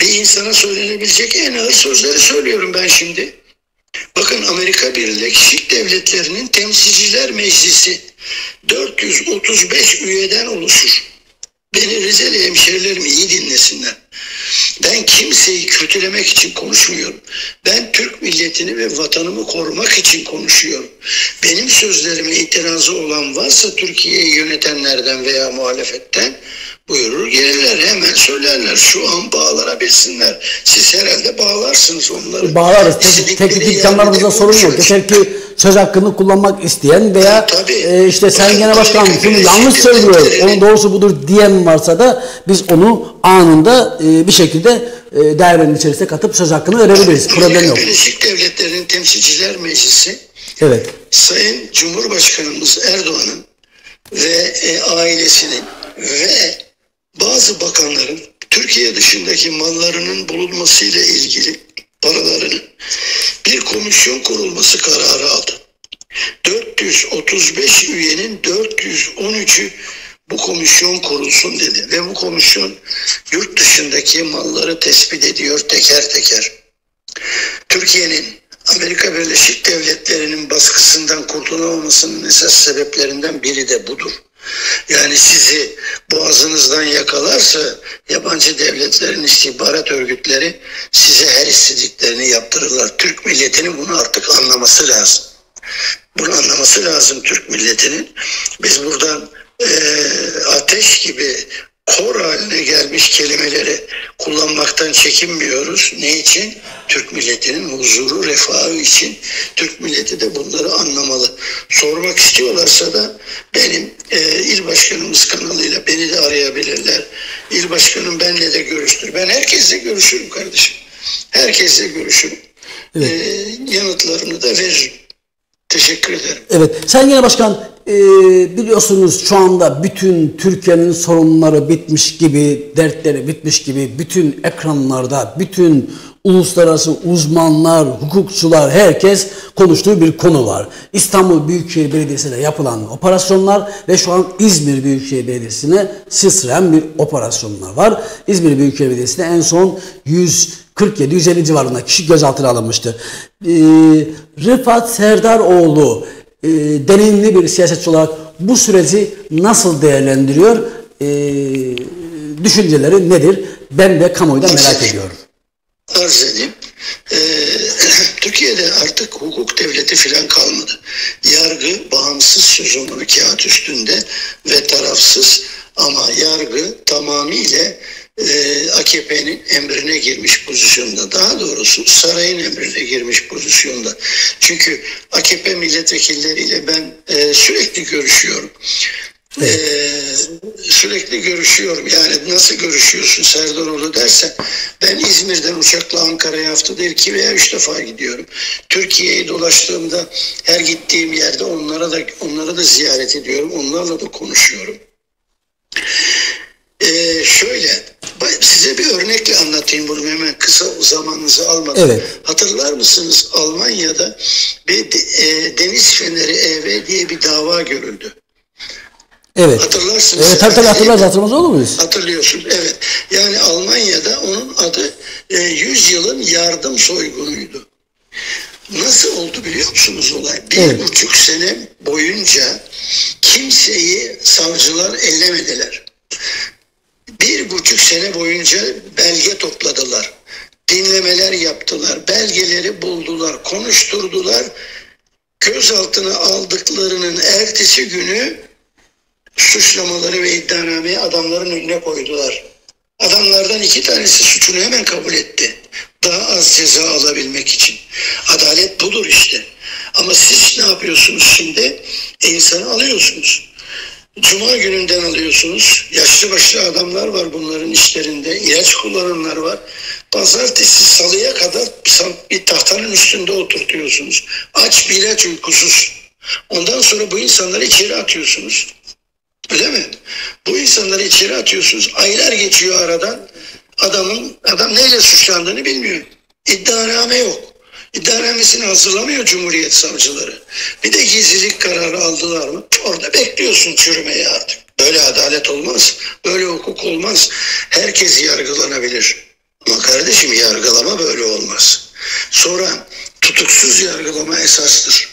Bir insana söylenebilecek en ağır sözleri söylüyorum ben şimdi. Bakın, Amerika Birleşik Devletleri'nin Temsilciler Meclisi 435 üyeden oluşur. Beni Rizeli hemşerilerim iyi dinlesinler. Ben kimseyi kötülemek için konuşmuyorum. Ben Türk milletini ve vatanımı korumak için konuşuyorum. Benim sözlerime itirazı olan varsa Türkiye'yi yönetenlerden veya muhalefetten buyurur gelirler, hemen söylerler. Şu an bağlanabilsinler. Siz herhalde bağlarsınız onları. Bağlarız. Teknik imkanlarımızda sorun yok. Yeter ki söz hakkını kullanmak isteyen veya işte Sayın Genel Başkan şunu yanlış söylüyor, onun doğrusu budur diyen varsa da biz onu anında bir şekilde dairenin içerisine katıp söz hakkını verebiliriz. Problem yok. Birleşik Devletleri'nin Temsilciler Meclisi, evet, Sayın Cumhurbaşkanımız Erdoğan'ın ve ailesinin ve bazı bakanların Türkiye dışındaki mallarının bulunmasıyla ilgili paralarının bir komisyon kurulması kararı aldı. 435 üyenin 413'ü bu komisyon kurulsun dedi ve bu komisyon yurt dışındaki malları tespit ediyor teker teker. Türkiye'nin Amerika Birleşik Devletleri'nin baskısından kurtulamamasının esas sebeplerinden biri de budur. Yani sizi boğazınızdan yakalarsa yabancı devletlerin istihbarat örgütleri size her istediklerini yaptırırlar. Türk milletinin bunu artık anlaması lazım. Bunu anlaması lazım Türk milletinin. Biz buradan ateş gibi kor haline gelmiş kelimeleri kullanmaktan çekinmiyoruz. Ne için? Türk milletinin huzuru, refahı için. Türk milleti de bunları anlamalı. Sormak istiyorlarsa da benim il başkanımız kanalıyla beni de arayabilirler. İl başkanım benimle de görüştür. Ben herkesle görüşürüm kardeşim. Herkesle görüşürüm. Evet. Yanıtlarını da veririm. Teşekkür ederim. Evet. Sayın Genel Başkan, biliyorsunuz şu anda bütün Türkiye'nin sorunları bitmiş gibi, dertleri bitmiş gibi bütün ekranlarda, bütün uluslararası uzmanlar, hukukçular, herkes konuştuğu bir konu var. İstanbul Büyükşehir Belediyesi'ne yapılan operasyonlar ve şu an İzmir Büyükşehir Belediyesi'ne sıçrayan bir operasyonlar var. İzmir Büyükşehir Belediyesi'ne en son 147-150 civarında kişi gözaltına alınmıştı. Rıfat Serdaroğlu deneyimli bir siyasetçi olarak bu süreci nasıl değerlendiriyor? Düşünceleri nedir? Ben de kamuoyu da merak ediyorum. Arz edeyim. Türkiye'de artık hukuk devleti filan kalmadı. Yargı bağımsız sözümünü kağıt üstünde ve tarafsız, ama yargı tamamıyla AKP'nin emrine girmiş pozisyonda. Daha doğrusu sarayın emrine girmiş pozisyonda. Çünkü AKP milletvekilleriyle ben sürekli görüşüyorum. Sürekli görüşüyorum. Yani nasıl görüşüyorsun Serdaroğlu dersen, ben İzmir'den uçakla Ankara'ya haftada 2 veya 3 defa gidiyorum. Türkiye'yi dolaştığımda her gittiğim yerde onlara da ziyaret ediyorum. Onlarla da konuşuyorum. Şöyle size bir örnekle anlatayım bunu hemen kısa zamanınızı almadan. Evet. Hatırlar mısınız Almanya'da bir Deniz Feneri EV diye bir dava görüldü. Evet. Hatırlarsınız. Evet, tabii hatırlamaz olur muyuz? Hatırlıyorsun, evet. Yani Almanya'da onun adı 100 yılın yardım soygunuydu. Nasıl oldu biliyor musunuz olay? 1,5 sene boyunca kimseyi savcılar ellemediler. 1,5 sene boyunca belge topladılar. Dinlemeler yaptılar. Belgeleri buldular, konuşturdular. Gözaltına aldıklarının ertesi günü suçlamaları ve iddianameyi adamların önüne koydular. Adamlardan 2 tanesi suçunu hemen kabul etti. Daha az ceza alabilmek için. Adalet budur işte. Ama siz ne yapıyorsunuz şimdi? İnsanı alıyorsunuz. Cuma gününden alıyorsunuz. Yaşlı başlı adamlar var bunların işlerinde. İlaç kullananlar var. Pazartesi, salıya kadar bir tahtanın üstünde oturtuyorsunuz. Aç, bir ilaç, uykusuz. Ondan sonra bu insanları içeri atıyorsunuz. Öyle mi? Bu insanları içeri atıyorsunuz. Aylar geçiyor aradan. Adam neyle suçlandığını bilmiyor. İddianame yok. İddianamesini hazırlamıyor Cumhuriyet savcıları. Bir de gizlilik kararı aldılar mı? Orada bekliyorsun çürümeyi artık. Böyle adalet olmaz. Böyle hukuk olmaz. Herkes yargılanabilir. Ama kardeşim yargılama böyle olmaz. Sonra tutuksuz yargılama esastır.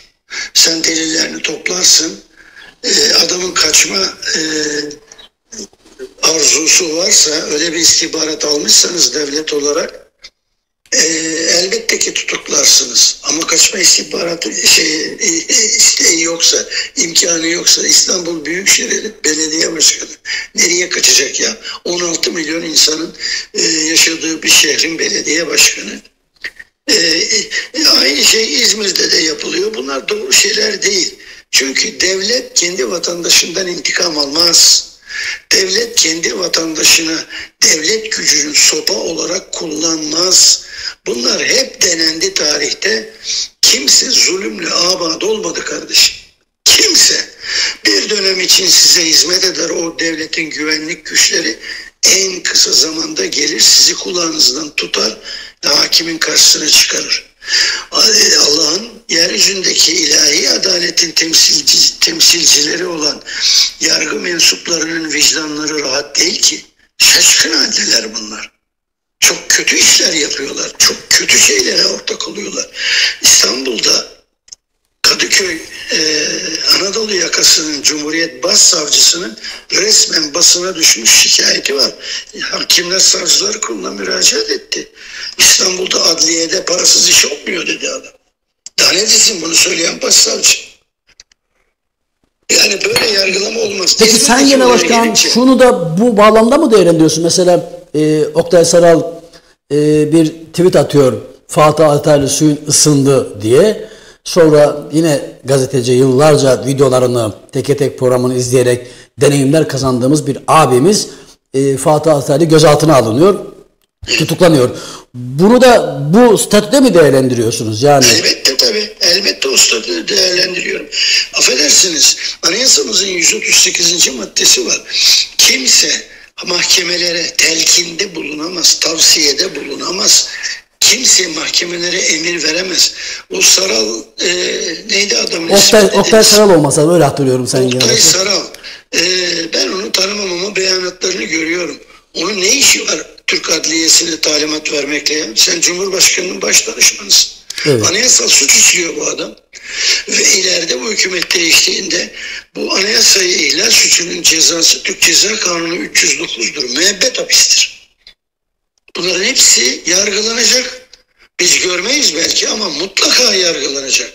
Sen delillerini toplarsın. Adamın kaçma arzusu varsa, öyle bir istihbarat almışsanız devlet olarak elbette ki tutuklarsınız. Ama kaçma istihbaratı isteği yoksa, imkanı yoksa İstanbul Büyükşehir Belediye Başkanı nereye kaçacak ya? 16 milyon insanın yaşadığı bir şehrin belediye başkanı. Aynı şey İzmir'de de yapılıyor. Bunlar doğru şeyler değil. Çünkü devlet kendi vatandaşından intikam almaz. Devlet kendi vatandaşına devlet gücünü sopa olarak kullanmaz. Bunlar hep denendi tarihte. Kimse zulümle abad olmadı kardeşim. Kimse. Bir dönem için size hizmet eder o devletin güvenlik güçleri. En kısa zamanda gelir sizi kulağınızdan tutar, hakimin karşısına çıkarır. Allah'ın yeryüzündeki ilahi adaletin temsilcileri olan yargı mensuplarının vicdanları rahat değil ki. Şaşkın haldeler bunlar. Çok kötü işler yapıyorlar. Çok kötü şeylere ortak oluyorlar. İstanbul'da Kadıköy Anadolu yakasının Cumhuriyet Başsavcısının resmen basına düşmüş şikayeti var. Hakimler Savcılar Kurulu'na müracaat etti. İstanbul'da adliyede parasız iş olmuyor dedi adam. Daha ne desin bunu söyleyen başsavcı? Yani böyle yargılama olmaz. Peki sen Genel Başkan şunu da bu bağlamda mı değerlendiriyorsun? Mesela Oktay Saral bir tweet atıyor. Fatih Altaylı suyun ısındı diye. Sonra yine gazeteci yıllarca videolarını tek tek programını izleyerek deneyimler kazandığımız bir abimiz Fatih Altaylı gözaltına alınıyor. Tutuklanıyor. Bunu da bu statüde mi değerlendiriyorsunuz? Yani elbette tabii. Elbette o statüde değerlendiriyorum. Affedersiniz. Anayasamızın 138. maddesi var. Kimse mahkemelere telkinde bulunamaz, tavsiyede bulunamaz. Kimse mahkemelere emir veremez. O Saral neydi adamın ismi? Oktay Saral olmasa böyle hatırlıyorum sen. Oktay Saral. Ben onu tanımam ama beyanatlarını görüyorum. Onun ne işi var Türk Adliyesi'ne talimat vermekle ya? Sen Cumhurbaşkanı'nın baş danışmanısın. Evet. Anayasal suç işliyor bu adam. Ve ileride bu hükümet değiştiğinde bu anayasayı ihlal suçunun cezası Türk Ceza Kanunu 309'dur. Müebbet hapistir. Bunların hepsi yargılanacak. Biz görmeyiz belki ama mutlaka yargılanacak.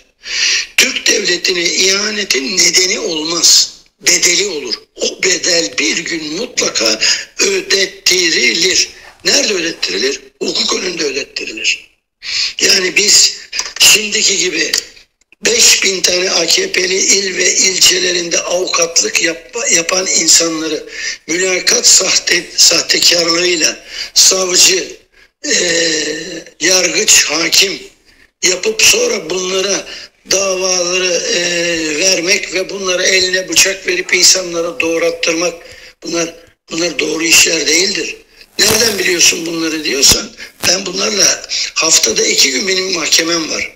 Türk devletine ihanetin nedeni olmaz. Bedeli olur. O bedel bir gün mutlaka ödettirilir. Nerede ödettirilir? Hukuk önünde ödettirilir. Yani biz şimdiki gibi 5000 tane AKP'li il ve ilçelerinde avukatlık yapan insanları mülakat sahtekarlığıyla savcı, yargıç, hakim yapıp sonra bunlara davaları vermek ve bunlara eline bıçak verip insanlara doğrattırmak bunlar doğru işler değildir. Nereden biliyorsun bunları diyorsan, ben bunlarla haftada 2 gün benim mahkemem var.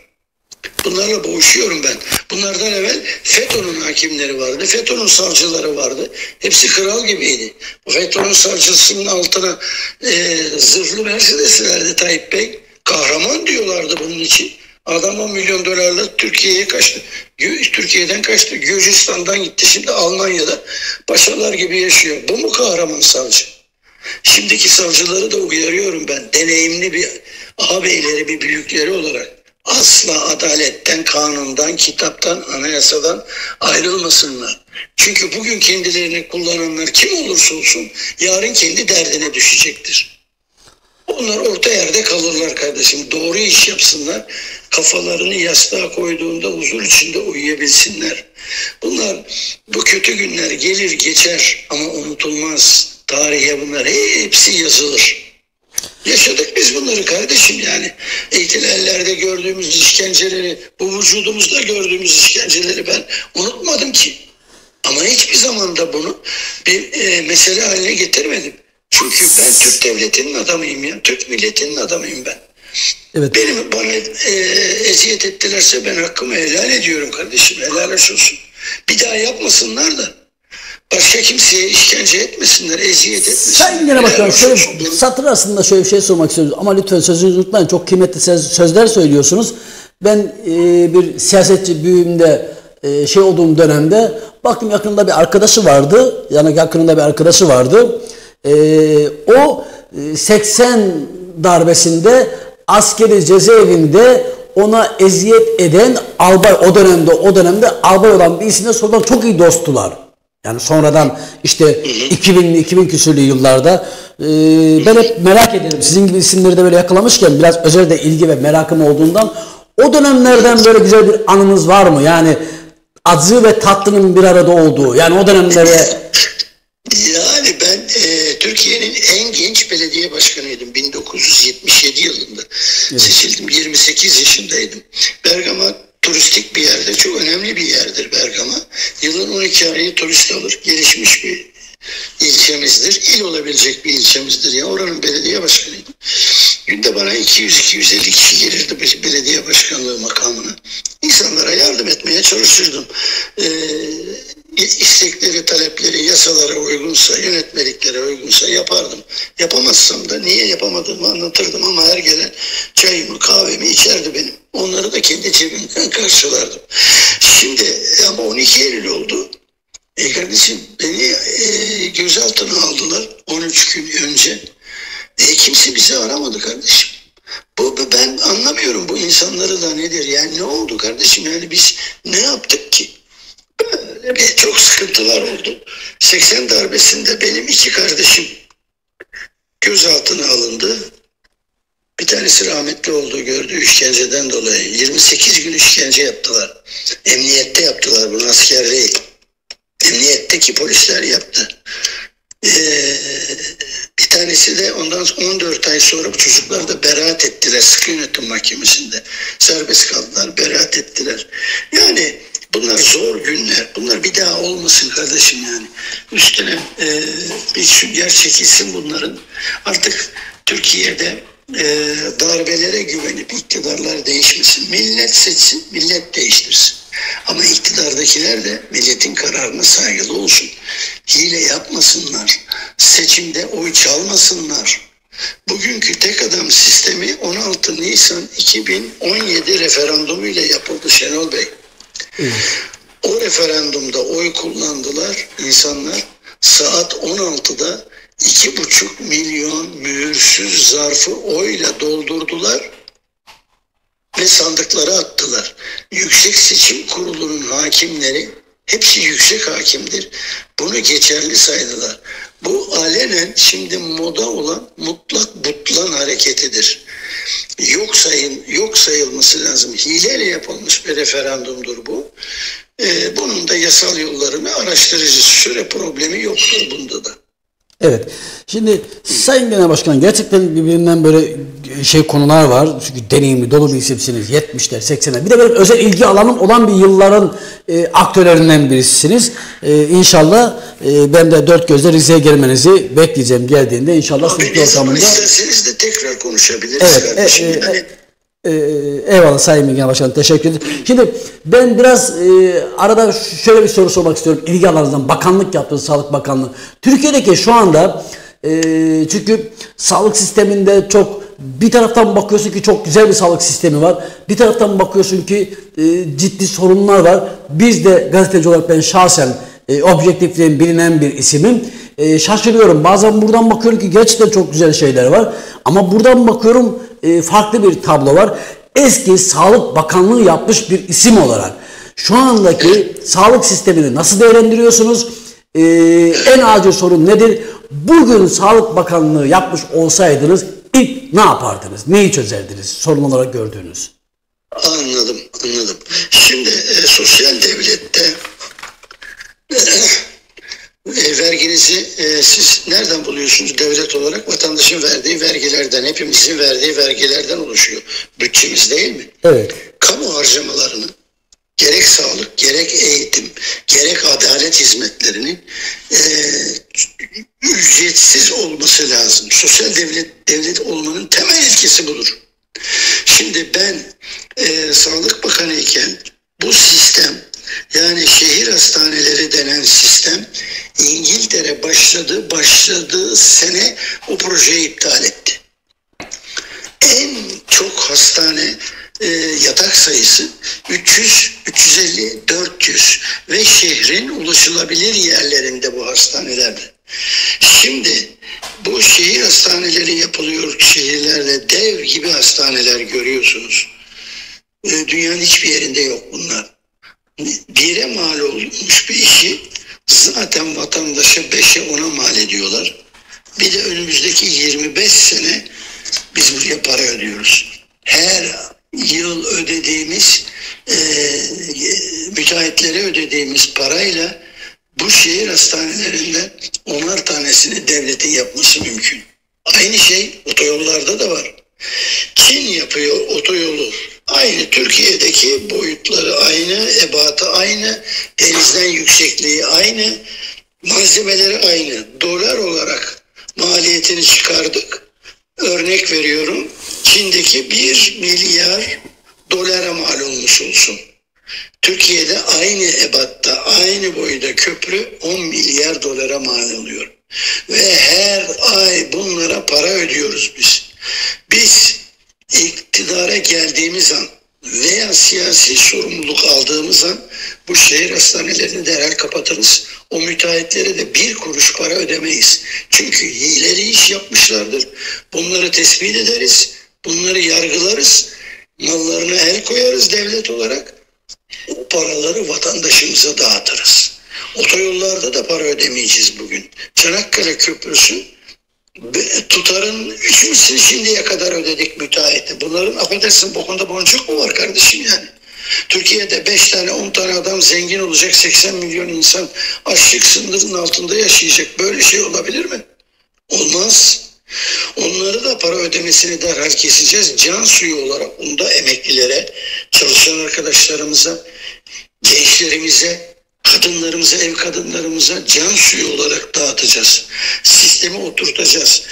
Bunlarla boğuşuyorum ben. Bunlardan evvel FETÖ'nün hakimleri vardı. FETÖ'nün savcıları vardı. Hepsi kral gibiydi. Bu FETÖ'nün savcısının altına zırhlı Mercedes verdi Tayyip Bey. Kahraman diyorlardı bunun için. Adam 10 milyon dolarla Türkiye'ye kaçtı. Türkiye'den kaçtı. Gürcistan'dan gitti. Şimdi Almanya'da paşalar gibi yaşıyor. Bu mu kahraman savcı? Şimdiki savcıları da uyarıyorum ben. Deneyimli bir ağabeyleri, bir büyükleri olarak asla adaletten, kanundan, kitaptan, anayasadan ayrılmasınlar. Çünkü bugün kendilerini kullananlar kim olursa olsun yarın kendi derdine düşecektir. Onlar orta yerde kalırlar kardeşim. Doğru iş yapsınlar. Kafalarını yastığa koyduğunda huzur içinde uyuyabilsinler. Bu kötü günler gelir geçer ama unutulmaz. Tarihe bunlar hepsi yazılır. Yaşadık biz bunları kardeşim yani. İhtilallerde gördüğümüz işkenceleri, bu vücudumuzda gördüğümüz işkenceleri ben unutmadım ki. Ama hiçbir zaman da bunu bir mesele haline getirmedim. Çünkü ben Türk devletinin adamıyım ya. Türk milletinin adamıyım ben. Evet. Bana eziyet ettilerse ben hakkımı helal ediyorum kardeşim. Helal olsun. Bir daha yapmasınlar da. Başka kimseye işkence etmesinler, eziyet etmesinler. Sayın Genel Başkan, şöyle satır arasında şöyle bir şey sormak istiyoruz. Ama lütfen sözünüzü unutmayın. Çok kıymetli sözler söylüyorsunuz. Ben bir siyasetçi büyüğümde olduğum dönemde baktım yakınında bir arkadaşı vardı. Yani yakınında bir arkadaşı vardı. O 80 darbesinde askeri cezaevinde ona eziyet eden albay, o dönemde albay olan birisine sonradan çok iyi dosttular. Yani sonradan işte 2000 küsürlü yıllarda ben hep merak ederim. Sizin gibi isimleri de böyle yakalamışken biraz özellikle ilgi ve merakım olduğundan o dönemlerden böyle güzel bir anınız var mı? Yani acı ve tatlının bir arada olduğu. Yani o dönemlere... Yani ben Türkiye'nin en genç belediye başkanıydım. 1977 yılında seçildim. 28 yaşındaydım. Bergama turistik bir yerde, çok önemli bir yerdir Bergama. Yılın 12 ayı turist alır. Gelişmiş bir ilçemizdir. İl olabilecek bir ilçemizdir. Yani oranın belediye başkanıydım. Günde bana 200-250 kişi gelirdi belediye başkanlığı makamına. İnsanlara yardım etmeye çalışırdım. İstekleri, talepleri, yasalara uygunsa, yönetmeliklere uygunsa yapardım. Yapamazsam da niye yapamadığımı anlatırdım ama her gelen çayımı, kahvemi içerdi benim. Onları da kendi cebimden karşılardım. Şimdi ama 12 Eylül oldu. Kardeşim beni gözaltına aldılar 13 gün önce. Kimse bizi aramadı kardeşim. Ben anlamıyorum bu insanları da nedir yani ne oldu kardeşim yani biz ne yaptık ki? Böyle çok sıkıntılar oldu. 80 darbesinde benim 2 kardeşim gözaltına alındı. Bir tanesi rahmetli oldu gördüğü işkenceden dolayı. 28 gün işkence yaptılar. Emniyette yaptılar bunu, asker değil. Emniyetteki polisler yaptı. Bir tanesi de ondan 14 ay sonra bu çocuklar da beraat ettiler sıkı yönetim mahkemesinde. Serbest kaldılar, beraat ettiler. Yani bunlar zor günler. Bunlar bir daha olmasın kardeşim yani. Üstüne bir sünger çekilsin bunların. Artık Türkiye'de darbelere güvenip iktidarlar değişmesin. Millet seçsin, millet değiştirsin. Ama iktidardakiler de milletin kararına saygılı olsun. Hile yapmasınlar. Seçimde oy çalmasınlar. Bugünkü tek adam sistemi 16 Nisan 2017 referandumuyla yapıldı Şenol Bey. O referandumda oy kullandılar insanlar. Saat 16'da 2,5 milyon mühürsüz zarfı oyla doldurdular ve sandıklara attılar. Yüksek Seçim Kurulu'nun hakimleri, hepsi yüksek hakimdir, bunu geçerli saydılar. Bu alenen şimdi moda olan mutlak butlan hareketidir. Yok sayılması lazım. Hileyle yapılmış bir referandumdur bu. Bunun da yasal yollarını araştıracağız. Süre problemi yoktur bunda da. Evet. Şimdi Sayın Genel Başkan, gerçekten birbirinden böyle konular var. Çünkü deneyimli, dolu bir isimsiniz. 70'ler, 80'ler. Bir de böyle özel ilgi alanım olan bir yılların aktörlerinden birisiniz. İnşallah ben de dört gözle Rize'ye gelmenizi bekleyeceğim geldiğinde inşallah Abi stüdyo ne zaman ortamında. isterseniz de tekrar konuşabiliriz Evet, kardeşim. Yani eyvallah Sayın Bilgen Başkanım, teşekkür ederim. Şimdi ben biraz arada şöyle bir soru sormak istiyorum. İlgi alanınızdan bakanlık yaptınız, Sağlık Bakanlığı. Türkiye'deki şu anda çünkü sağlık sisteminde çok bir taraftan bakıyorsun ki çok güzel bir sağlık sistemi var. Bir taraftan bakıyorsun ki ciddi sorunlar var. Biz de gazeteci olarak ben şahsen objektifliğin bilinen bir isimim. Şaşırıyorum. Bazen buradan bakıyorum ki gerçekten çok güzel şeyler var. Ama buradan bakıyorum farklı bir tablo var. Eski Sağlık Bakanlığı yapmış bir isim olarak şu andaki sağlık sistemini nasıl değerlendiriyorsunuz? En acil sorun nedir? Bugün Sağlık Bakanlığı yapmış olsaydınız ilk ne yapardınız? Neyi çözerdiniz? Sorun olarak gördüğünüz. anladım. Şimdi sosyal devlette verginizi siz nereden buluyorsunuz? Devlet olarak vatandaşın verdiği vergilerden, hepimizin verdiği vergilerden oluşuyor. Bütçemiz değil mi? Evet. Kamu harcamalarının gerek sağlık, gerek eğitim, gerek adalet hizmetlerinin ücretsiz olması lazım. Sosyal devlet olmanın temel ilkesi budur. Şimdi ben Sağlık Bakanı iken bu sistem, yani şehir hastaneleri denen sistem İngiltere başladığı sene o projeyi iptal etti. En çok hastane yatak sayısı 300, 350, 400 ve şehrin ulaşılabilir yerlerinde bu hastanelerde. Şimdi bu şehir hastaneleri yapılıyor, şehirlerde dev gibi hastaneler görüyorsunuz. Dünyanın hiçbir yerinde yok bunlar. Bire mal olmuş bir işi zaten vatandaşa 5'e 10'a mal ediyorlar. Bir de önümüzdeki 25 sene biz buraya para ödüyoruz. Her yıl ödediğimiz müteahhitlere ödediğimiz parayla bu şehir hastanelerinden 10'ar tanesini devletin yapması mümkün. Aynı şey otoyollarda da var. Çin yapıyor otoyolu. Aynı Türkiye'deki boyutları aynı, ebatı aynı, denizden yüksekliği aynı, malzemeleri aynı. Dolar olarak maliyetini çıkardık. Örnek veriyorum. Çin'deki 1 milyar dolara mal olmuş olsun. Türkiye'de aynı ebatta, aynı boyda köprü 10 milyar dolara mal oluyor. Ve her ay bunlara para ödüyoruz biz. Biz iktidara geldiğimiz an veya siyasi sorumluluk aldığımız an bu şehir hastanelerini derhal kapatırız. O müteahhitlere de bir kuruş para ödemeyiz. Çünkü hileli iş yapmışlardır. Bunları tespit ederiz. Bunları yargılarız. Mallarına el koyarız devlet olarak. O paraları vatandaşımıza dağıtırız. Otoyollarda da para ödemeyeceğiz bugün. Çanakkale Köprüsü tutarın 3 misli şimdiye kadar ödedik müteahhite. Bunların affedersin bokunda boncuk mu var kardeşim yani? Türkiye'de 5 tane 10 tane adam zengin olacak, 80 milyon insan açlık sınırının altında yaşayacak. Böyle şey olabilir mi? Olmaz. Onları da para ödemesini derhal keseceğiz. Can suyu olarak bunda emeklilere, çalışan arkadaşlarımıza, gençlerimize, kadınlarımıza, ev kadınlarımıza can suyu olarak dağıtacağız. Sistemi oturtacağız.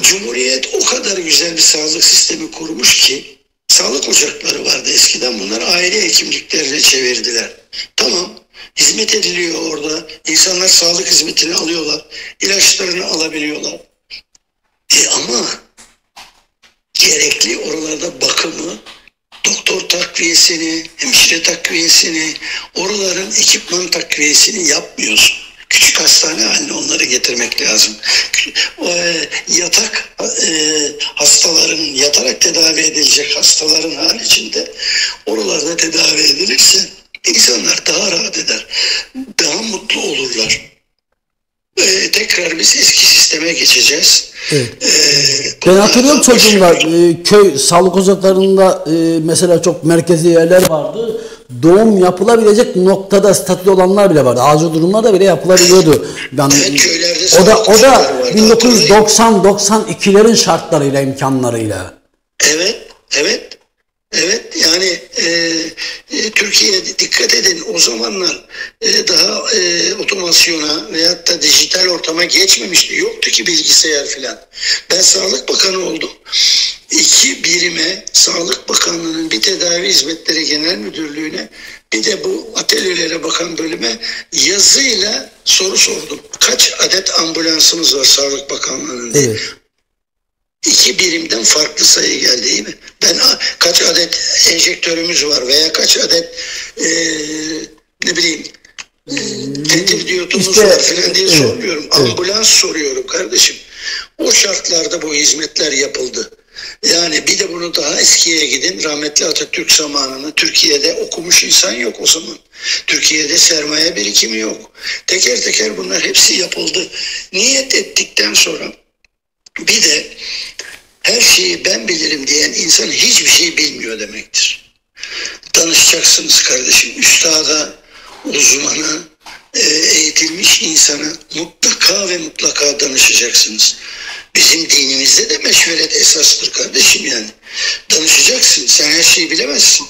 Cumhuriyet o kadar güzel bir sağlık sistemi kurmuş ki, sağlık ocakları vardı eskiden, bunlar aile hekimliklerine çevirdiler. Tamam, hizmet ediliyor orada. İnsanlar sağlık hizmetini alıyorlar. İlaçlarını alabiliyorlar. Ama gerekli oralarda bakımı, doktor takviyesini, hemşire takviyesini, oraların ekipman takviyesini yapmıyorsun. Küçük hastane haline onları getirmek lazım. Yatak hastaların, yatarak tedavi edilecek hastaların haricinde oralarda tedavi edilirse insanlar daha rahat eder, daha mutlu olurlar. Tekrar biz eski sisteme geçeceğiz. Evet. Ben hatırlıyorum çocuğumlar köy sağlık ocaklarında mesela çok merkezi yerler vardı. Doğum yapılabilecek noktada statü olanlar bile vardı. Acil durumlarda bile yapılabiliyordu. Yani, köylerde o da 1990-92'lerin şartlarıyla, imkanlarıyla. Evet. Evet, yani Türkiye'de dikkat edin, o zamanlar daha otomasyona veyahut da dijital ortama geçmemişti. Yoktu ki bilgisayar filan. Ben Sağlık Bakanı oldum. 2 birime, Sağlık Bakanlığı'nın bir Tedavi Hizmetleri Genel Müdürlüğü'ne, bir de bu atölyelere bakan bölüme yazıyla soru sordum. Kaç adet ambulansımız var Sağlık Bakanlığı'nın diye. Evet. 2 birimden farklı sayı geldi, değil mi? Ben kaç adet enjektörümüz var veya kaç adet ne bileyim tedirdiyotumuz İşte, var falan diye evet, sormuyorum. evet. Ambulans soruyorum kardeşim. O şartlarda bu hizmetler yapıldı. Yani bir de bunu daha eskiye gidin. Rahmetli Atatürk zamanını, Türkiye'de okumuş insan yok o zaman. Türkiye'de sermaye birikimi yok. Teker teker bunlar hepsi yapıldı. Niyet ettikten sonra bir de her şeyi ben bilirim diyen insan hiçbir şey bilmiyor demektir. Danışacaksınız kardeşim. Üstada, uzmana, eğitilmiş insana mutlaka ve mutlaka danışacaksınız. Bizim dinimizde de meşveret esastır kardeşim yani. Danışacaksın. Sen her şeyi bilemezsin.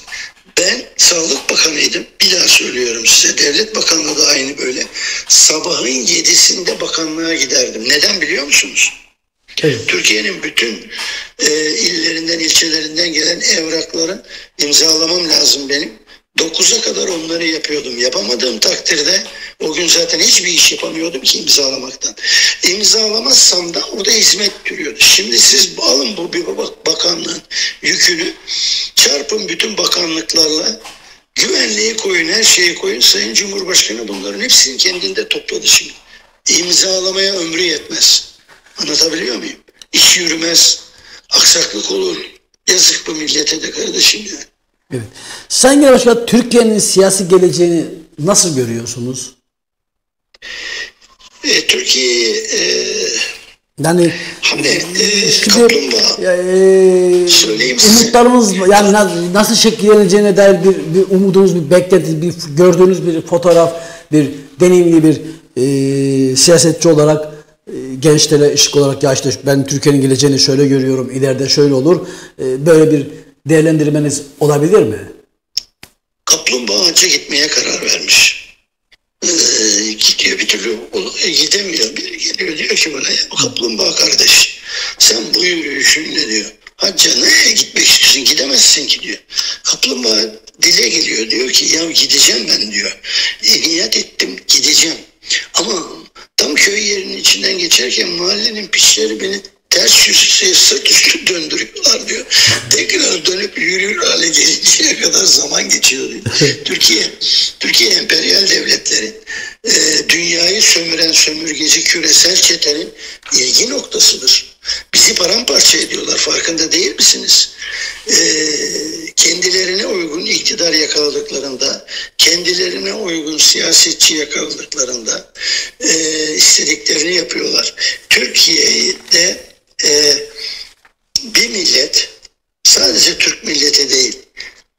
Ben Sağlık Bakanıydım. Bir daha söylüyorum size. Devlet Bakanlığı da aynı böyle. Sabahın 7'sinde bakanlığa giderdim. Neden biliyor musunuz? Evet. Türkiye'nin bütün illerinden, ilçelerinden gelen evrakların imzalamam lazım benim. 9'a kadar onları yapıyordum. Yapamadığım takdirde o gün zaten hiçbir iş yapamıyordum ki imzalamaktan. İmzalamazsam da orada hizmet duruyordu. Şimdi siz alın bu bir bakanlığın yükünü, çarpın bütün bakanlıklarla, güvenliği koyun, her şeyi koyun. Sayın Cumhurbaşkanı bunların hepsini kendinde topladı şimdi. İmzalamaya ömrü yetmez. Anlatabiliyor muyum? İş yürümez, aksaklık olur. Yazık bu millete de kardeşim yani. Evet. Sayın Genel Başkan, Türkiye'nin siyasi geleceğini nasıl görüyorsunuz? Türkiye Yani hani şimdi kaplumbağa söyleyeyim size. umutlarımız yani nasıl şekilleneceğine dair bir umudunuz, bir beklentiniz, bir gördüğünüz bir fotoğraf, bir deneyimli bir siyasetçi olarak gençlere ışık olarak ya işte ben Türkiye'nin geleceğini şöyle görüyorum, ileride şöyle olur. Böyle bir değerlendirmeniz olabilir mi? Kaplumbağa hacca gitmeye karar vermiş. Gidiyor bir türlü gidemiyor. Biri geliyor diyor ki bana, ya kaplumbağa kardeş sen bu yürüyüşünle diyor hacca nereye gitmek istiyorsun, gidemezsin ki diyor. Kaplumbağa dile geliyor, diyor ki ya gideceğim ben diyor. Niyet ettim gideceğim. Ama tam köy yerinin içinden geçerken mahallenin piçleri beni ters yüzüne sırt üstü döndürüyorlar diyor. Tekrar dönüp yürür hale gelinceye kadar zaman geçiyor diyor. Türkiye emperyal devletlerin, dünyayı sömüren sömürgeci küresel çetenin ilgi noktasıdır. Bizi paramparça ediyorlar, farkında değil misiniz? Kendilerine uygun iktidar yakaladıklarında, kendilerine uygun siyasetçi yakaladıklarında istediklerini yapıyorlar. Türkiye'de bir millet, sadece Türk milleti değil,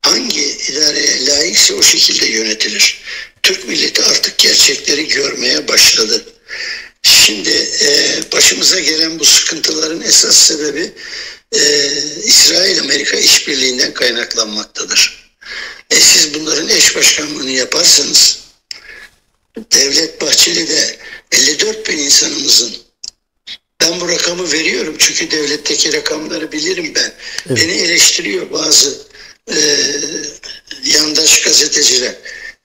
hangi idareye layıksa o şekilde yönetilir. Türk milleti artık gerçekleri görmeye başladı. Şimdi başımıza gelen bu sıkıntıların esas sebebi İsrail-Amerika işbirliğinden kaynaklanmaktadır. Siz bunların eş başkanlığını yaparsanız, Devlet Bahçeli de 54 bin insanımızın, ben bu rakamı veriyorum çünkü devletteki rakamları bilirim ben. Evet. Beni eleştiriyor bazı yandaş gazeteciler.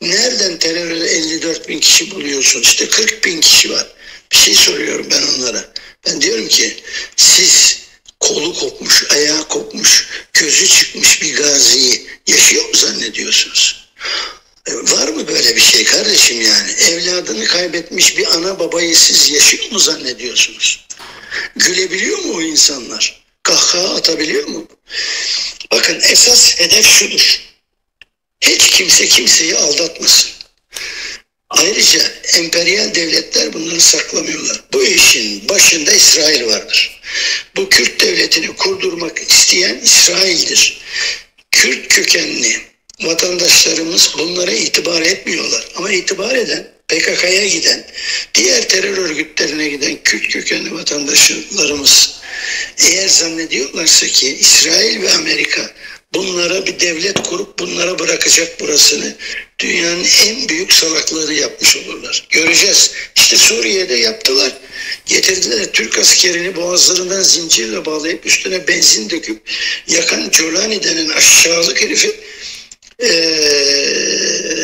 Nereden teröre 54 bin kişi buluyorsun? İşte 40 bin kişi var. Bir şey soruyorum ben onlara. Ben diyorum ki siz kolu kopmuş, ayağı kopmuş, gözü çıkmış bir gaziyi yaşıyor mu zannediyorsunuz? Var mı böyle bir şey kardeşim yani? Evladını kaybetmiş bir ana babayı siz yaşıyor mu zannediyorsunuz? Gülebiliyor mu o insanlar? Kahkaha atabiliyor mu? Bakın esas hedef şudur. Hiç kimse kimseyi aldatmasın. Ayrıca emperyal devletler bunları saklamıyorlar. Bu işin başında İsrail vardır. Bu Kürt devletini kurdurmak isteyen İsrail'dir. Kürt kökenli vatandaşlarımız bunlara itibar etmiyorlar. Ama itibar eden, PKK'ya giden, diğer terör örgütlerine giden Kürt kökenli vatandaşlarımız eğer zannediyorlarsa ki İsrail ve Amerika bunlara bir devlet kurup bunlara bırakacak burasını, dünyanın en büyük salakları yapmış olurlar. Göreceğiz. İşte Suriye'de yaptılar. Getirdiler Türk askerini boğazlarından zincirle bağlayıp üstüne benzin döküp yakan Jolani denen aşağılık herifi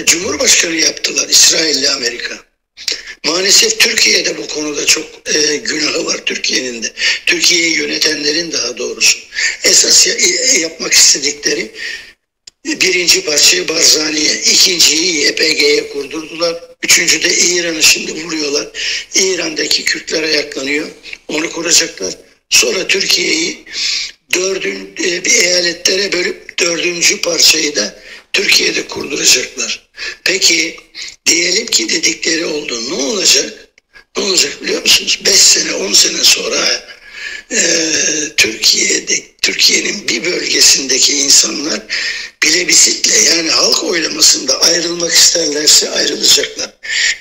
Cumhurbaşkanı yaptılar, İsrail'le Amerika. Maalesef Türkiye'de bu konuda çok günahı var Türkiye'nin de. Türkiye'yi yönetenlerin daha doğrusu. Esas yapmak istedikleri birinci parçayı Barzani'ye, ikinciyi YPG'ye kurdurdular. Üçüncü de İran'ı şimdi vuruyorlar. İran'daki Kürtler ayaklanıyor. Onu kuracaklar. Sonra Türkiye'yi bir eyaletlere bölüp dördüncü parçayı da Türkiye'de kurduracaklar. Peki diyelim ki dedikleri oldu. Ne olacak? Ne olacak biliyor musunuz? 5 sene 10 sene sonra Türkiye'nin bir bölgesindeki insanlar plebisitle, yani halk oylamasında ayrılmak isterlerse ayrılacaklar.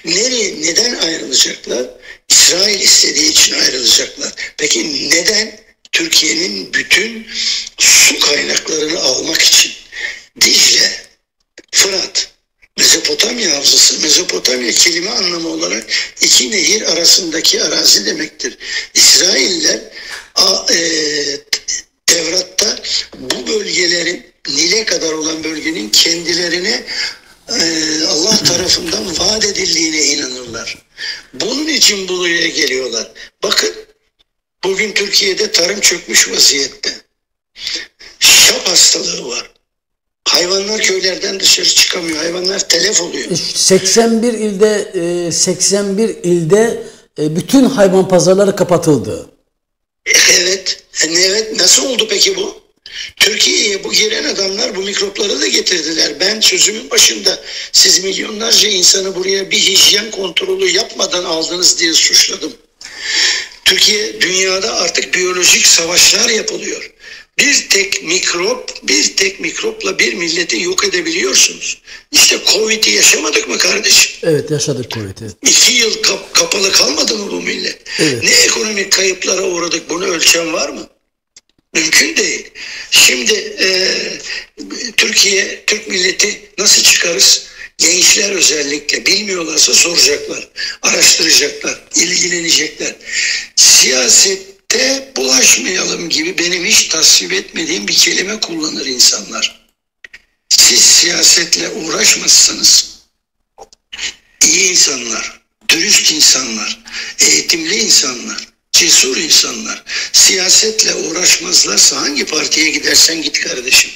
Neden ayrılacaklar? İsrail istediği için ayrılacaklar. Peki neden? Türkiye'nin bütün su kaynaklarını almak için. Dicle, Fırat, Mezopotamya havzası, Mezopotamya kelime anlamı olarak iki nehir arasındaki arazi demektir. İsrailler Tevrat'ta bu bölgelerin, Nil'e kadar olan bölgenin kendilerine Allah tarafından vaat edildiğine inanırlar. Bunun için buraya geliyorlar. Bakın, bugün Türkiye'de tarım çökmüş vaziyette. Şap hastalığı var. Hayvanlar köylerden dışarı çıkamıyor. Hayvanlar telef oluyor. 81 ilde bütün hayvan pazarları kapatıldı. Evet. Evet. Nasıl oldu peki bu? Türkiye'ye bu giren adamlar bu mikropları da getirdiler. Ben sözümün başında siz milyonlarca insanı buraya bir hijyen kontrolü yapmadan aldınız diye suçladım. Türkiye, dünyada artık biyolojik savaşlar yapılıyor. Bir tek mikropla bir milleti yok edebiliyorsunuz. İşte Covid'i yaşamadık mı kardeşim? Evet, yaşadık Covid'i. 2 yıl kapalı kalmadı mı bu millet? Evet. Ne ekonomik kayıplara uğradık, bunu ölçen var mı? Mümkün değil. Şimdi Türk milleti nasıl çıkarız? Gençler özellikle bilmiyorlarsa soracaklar, araştıracaklar, ilgilenecekler. Siyasette bulaşmayalım gibi benim hiç tasvip etmediğim bir kelime kullanır insanlar. Siz siyasetle uğraşmazsanız iyi insanlar, dürüst insanlar, eğitimli insanlar, cesur insanlar siyasetle uğraşmazlarsa hangi partiye gidersen git kardeşim.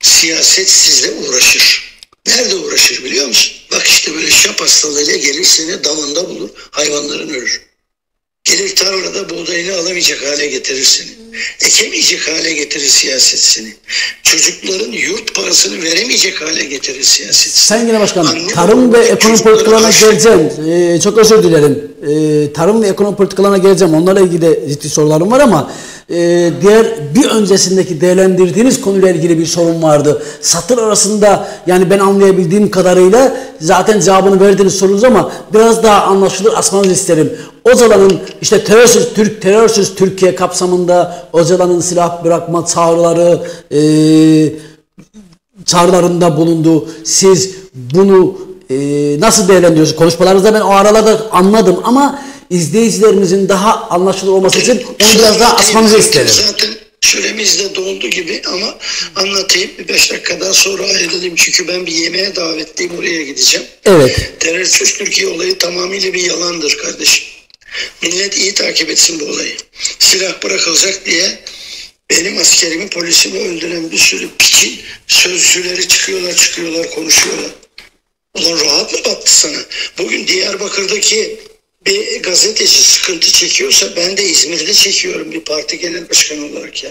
Siyaset sizle uğraşır. Nerede uğraşır biliyor musun? Bak işte böyle şap hastalığıyla gelir, seni damında bulur, hayvanların ölür. Gelir tarlada buğdayını alamayacak hale getirir seni. Ekemeyecek hale getirir siyaset seni. Çocukların yurt parasını veremeyecek hale getirir siyaset. Sayın Genel Başkanım, tarım ve ekonomi politikalarına geleceğim. Çok özür dilerim. Tarım ve ekonomi politikalarına geleceğim. Onlarla ilgili ciddi sorularım var ama diğer bir öncesindeki değerlendirdiğiniz konuyla ilgili bir sorun vardı. Satır arasında, yani ben anlayabildiğim kadarıyla zaten cevabını verdiğiniz sorunuz ama biraz daha anlaşılır asmanızı isterim. Öcalan'ın işte terörsüz Türkiye kapsamında Öcalan'ın silah bırakma çağrılarında bulundu. Siz bunu nasıl değerlendiriyorsunuz? Konuşmalarınızda ben o aralarda anladım ama izleyicilerimizin daha anlaşılır olması için onu biraz daha açmanızı isterim. Zaten süremiz de doldu gibi ama anlatayım. Bir 5 dakika daha sonra ayrılayım. Çünkü ben bir yemeğe davetliyim, oraya gideceğim. Evet. Terörsüz Türkiye olayı tamamıyla bir yalandır kardeşim. Millet iyi takip etsin bu olayı. Silah bırakılacak diye benim askerimi, polisimi öldüren bir sürü piçin sözcüleri çıkıyorlar konuşuyorlar. Ulan rahat mı battı sana? Bugün Diyarbakır'daki bir gazeteci sıkıntı çekiyorsa ben de İzmir'de çekiyorum bir parti genel başkanı olarak ya.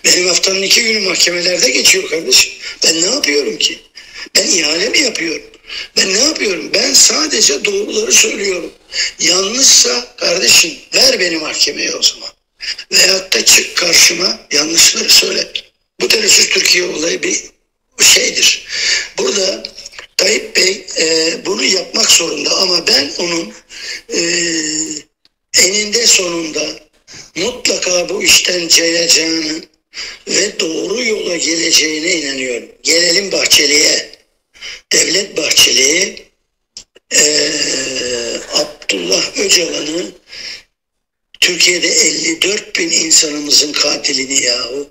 Benim haftanın 2 günü mahkemelerde geçiyor kardeşim. Ben ne yapıyorum ki? Ben ihale mi yapıyorum? Ben ne yapıyorum? Ben sadece doğruları söylüyorum. Yanlışsa kardeşim ver beni mahkemeye o zaman. Veyahut da çık karşıma, yanlışları söyle. Bu terörsüz Türkiye olayı bir şeydir. Burada Tayyip Bey bunu yapmak zorunda ama ben onun eninde sonunda mutlaka bu işten cayacağını, ve doğru yola geleceğine inanıyorum. Gelelim Bahçeli'ye. Devlet Bahçeli, Abdullah Öcalan'ı, Türkiye'de 54 bin insanımızın katilini yahu.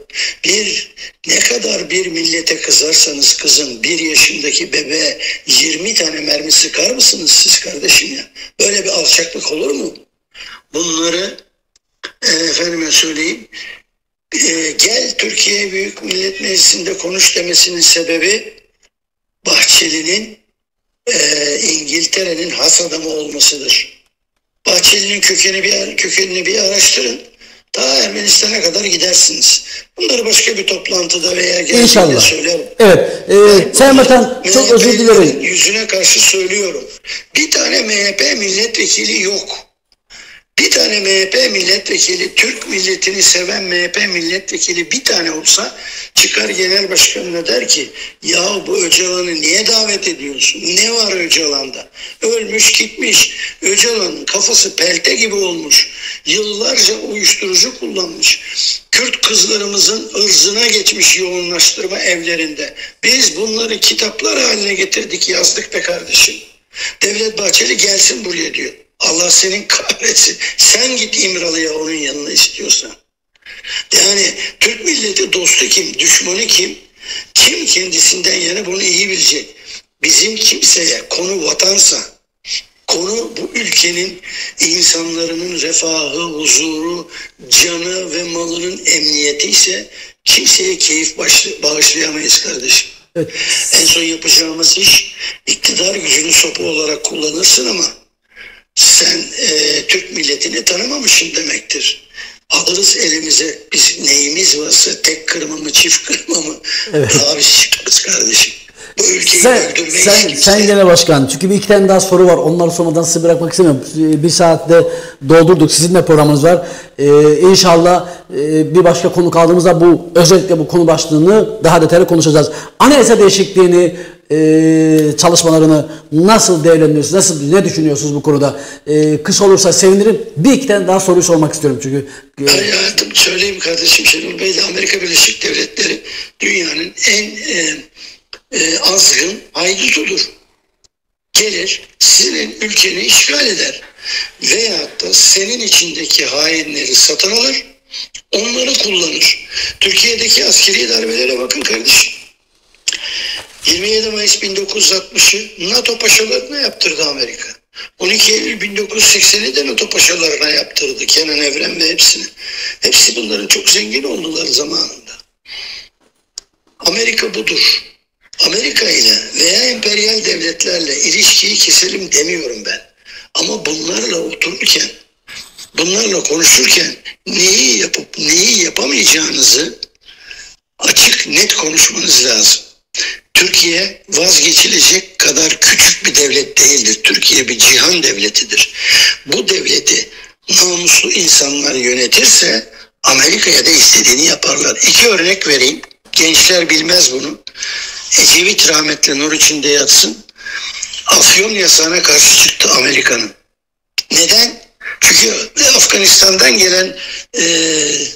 Ne kadar bir millete kızarsanız kızın, 1 yaşındaki bebeğe 20 tane mermi sıkar mısınız siz kardeşim ya? Böyle bir alçaklık olur mu? Bunları efendime söyleyeyim, gel Türkiye Büyük Millet Meclisi'nde konuş demesinin sebebi Bahçeli'nin İngiltere'nin has adamı olmasıdır. Bahçeli'nin kökenini bir araştırın. Ta Ermenistan'a kadar gidersiniz. Bunları başka bir toplantıda veya geldiğinde söylerim. Evet. Sayın Bakan, çok özür dilerim. Yüzüne karşı söylüyorum. Bir tane MHP milletvekili yok. Bir tane MHP milletvekili, Türk milletini seven MHP milletvekili bir tane olsa çıkar genel başkanına der ki ya bu Öcalan'ı niye davet ediyorsun? Ne var Öcalan'da? Ölmüş gitmiş. Öcalan'ın kafası pelte gibi olmuş. Yıllarca uyuşturucu kullanmış. Kürt kızlarımızın ırzına geçmiş yoğunlaştırma evlerinde. Biz bunları kitaplar haline getirdik, yazdık be kardeşim. Devlet Bahçeli gelsin buraya diyor. Allah senin kahretsin. Sen git İmralı'ya, onun yanına istiyorsan. Yani Türk milleti dostu kim, düşmanı kim? Kim kendisinden yana bunu iyi bilecek. Bizim kimseye konu vatansa, konu bu ülkenin insanların refahı, huzuru, canı ve malının emniyeti ise kimseye keyif bağışlayamayız kardeşim. Evet. En son yapacağımız iş, iktidar gücünü sopa olarak kullanırsın ama sen Türk milletini tanımamışsın demektir. Alırız elimize, biz neyimiz varsa tek kırma mı çift kırma mı, evet. Daha biz çıkarız kardeşim. Bu ülkeyi öldürmeyiz. Sen gene başkan. Çünkü bir iki tane daha soru var. Onları sormadan sizi bırakmak istemiyorum. Bir saatte doldurduk. Sizin de programınız var. İnşallah bir başka konu kaldığımızda özellikle bu konu başlığını daha detaylı konuşacağız. Anayasa değişikliğini, çalışmalarını nasıl değerlendiriyorsunuz? Ne düşünüyorsunuz bu konuda? Kısa olursa sevinirim. Bir iki tane daha soruyu sormak istiyorum çünkü. Hayatım söyleyeyim kardeşim, Şenol Bey de Amerika Birleşik Devletleri dünyanın en azgın haydutudur. Gelir senin ülkeni işgal eder. Veyahut da senin içindeki hainleri satın alır, onları kullanır. Türkiye'deki askeri darbelere bakın kardeşim. 27 Mayıs 1960'ı NATO paşalarına yaptırdı Amerika. 12 Eylül 1980'i de NATO paşalarına yaptırdı. Kenan Evren ve hepsini. Hepsi bunların çok zengin oldular zamanında. Amerika budur. Amerika ile veya emperyal devletlerle ilişkiyi keselim demiyorum ben. Ama bunlarla otururken, bunlarla konuşurken neyi yapıp neyi yapamayacağınızı açık net konuşmanız lazım. Türkiye vazgeçilecek kadar küçük bir devlet değildir. Türkiye bir cihan devletidir. Bu devleti namuslu insanlar yönetirse Amerika'ya da istediğini yaparlar. 2 örnek vereyim. Gençler bilmez bunu. Ecevit rahmetli nur içinde yatsın. Afyon yasağına karşı çıktı Amerika'nın. Neden? Çünkü Afganistan'dan gelen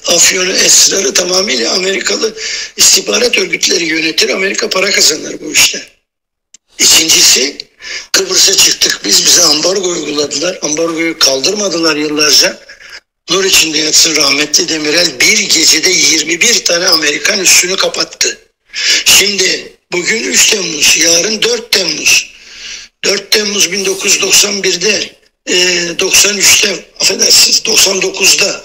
Afyon'u, esrarı tamamıyla Amerikalı istihbarat örgütleri yönetir. Amerika para kazanır bu işte. İkincisi, Kıbrıs'a çıktık biz, bize ambargo uyguladılar. Ambargoyu kaldırmadılar yıllarca. Nur içinde yatsın rahmetli Demirel bir gecede 21 tane Amerikan üssünü kapattı. Şimdi bugün 3 Temmuz, yarın 4 Temmuz. 4 Temmuz 1991'de 93'te, affedersiniz 99'da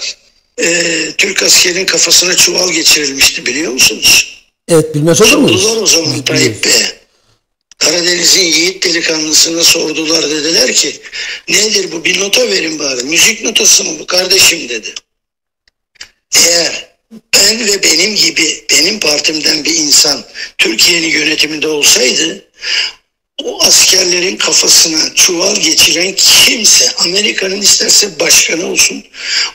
Türk askerinin kafasına çuval geçirilmişti, biliyor musunuz? Evet, bilmez olur muyuz? Sordular o zaman Tayyip Bey'e. Karadeniz'in yiğit delikanlısına sordular, dediler ki nedir bu, bir nota verin bari, müzik notası mı bu kardeşim dedi. Eğer ben ve benim gibi benim partimden bir insan Türkiye'nin yönetiminde olsaydı, o askerlerin kafasına çuval geçiren kimse, Amerika'nın isterse başkanı olsun,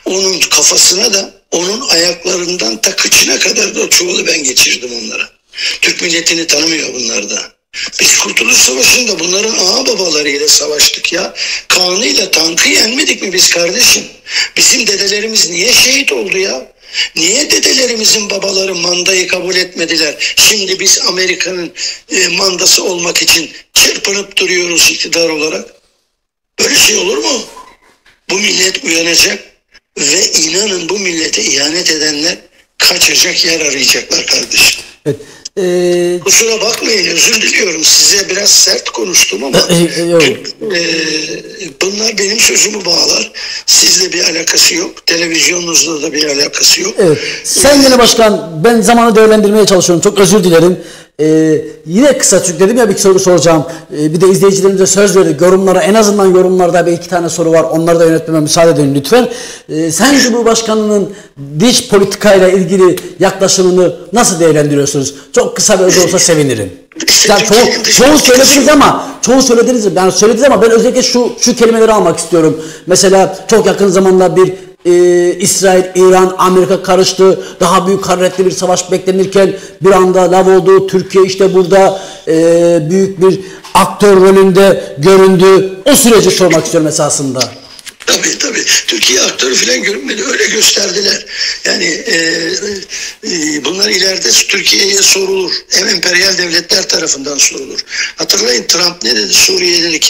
onun kafasına da onun ayaklarından ta kıçına kadar da o çuvalı ben geçirdim onlara. Türk milletini tanımıyor bunlar da. Biz Kurtuluş Savaşı'nda bunların ağa babalarıyla savaştık ya. Kanıyla tankı yenmedik mi biz kardeşim? Bizim dedelerimiz niye şehit oldu ya? Niye dedelerimizin babaları mandayı kabul etmediler? Şimdi biz Amerika'nın mandası olmak için çırpınıp duruyoruz iktidar olarak. Böyle şey olur mu? Bu millet uyanacak ve inanın bu millete ihanet edenler kaçacak yer arayacaklar kardeşim. Evet. Kusura bakmayın, özür diliyorum. Size biraz sert konuştum ama bunlar benim sözümü bağlar. Sizle bir alakası yok. Televizyonunuzla da bir alakası yok. Evet. Sayın Genel Başkan, ben zamanı değerlendirmeye çalışıyorum. Çok özür dilerim. Yine kısa, çünkü dedim ya bir soru soracağım. Bir de izleyicilerimize söz verdik. Yorumlara, en azından yorumlarda bir iki tane soru var. Onları da yönetmeme müsaade edin lütfen. Sayın Cumhurbaşkanı'nın dış politikayla ilgili yaklaşımını nasıl değerlendiriyorsunuz? Çok kısa ve öz olsa sevinirim. Yani çoğu söylediniz ama ben özellikle şu kelimeleri almak istiyorum. Mesela çok yakın zamanda bir İsrail, İran, Amerika karıştı. Daha büyük hararetli bir savaş beklenirken bir anda lav oldu. Türkiye işte burada büyük bir aktör rolünde göründü. O süreci sormak istiyorum esasında. Tabii. Türkiye aktörü falan görünmedi. Öyle gösterdiler. Yani bunlar ileride Türkiye'ye sorulur. Hem emperyal devletler tarafından sorulur. Hatırlayın, Trump ne dedi?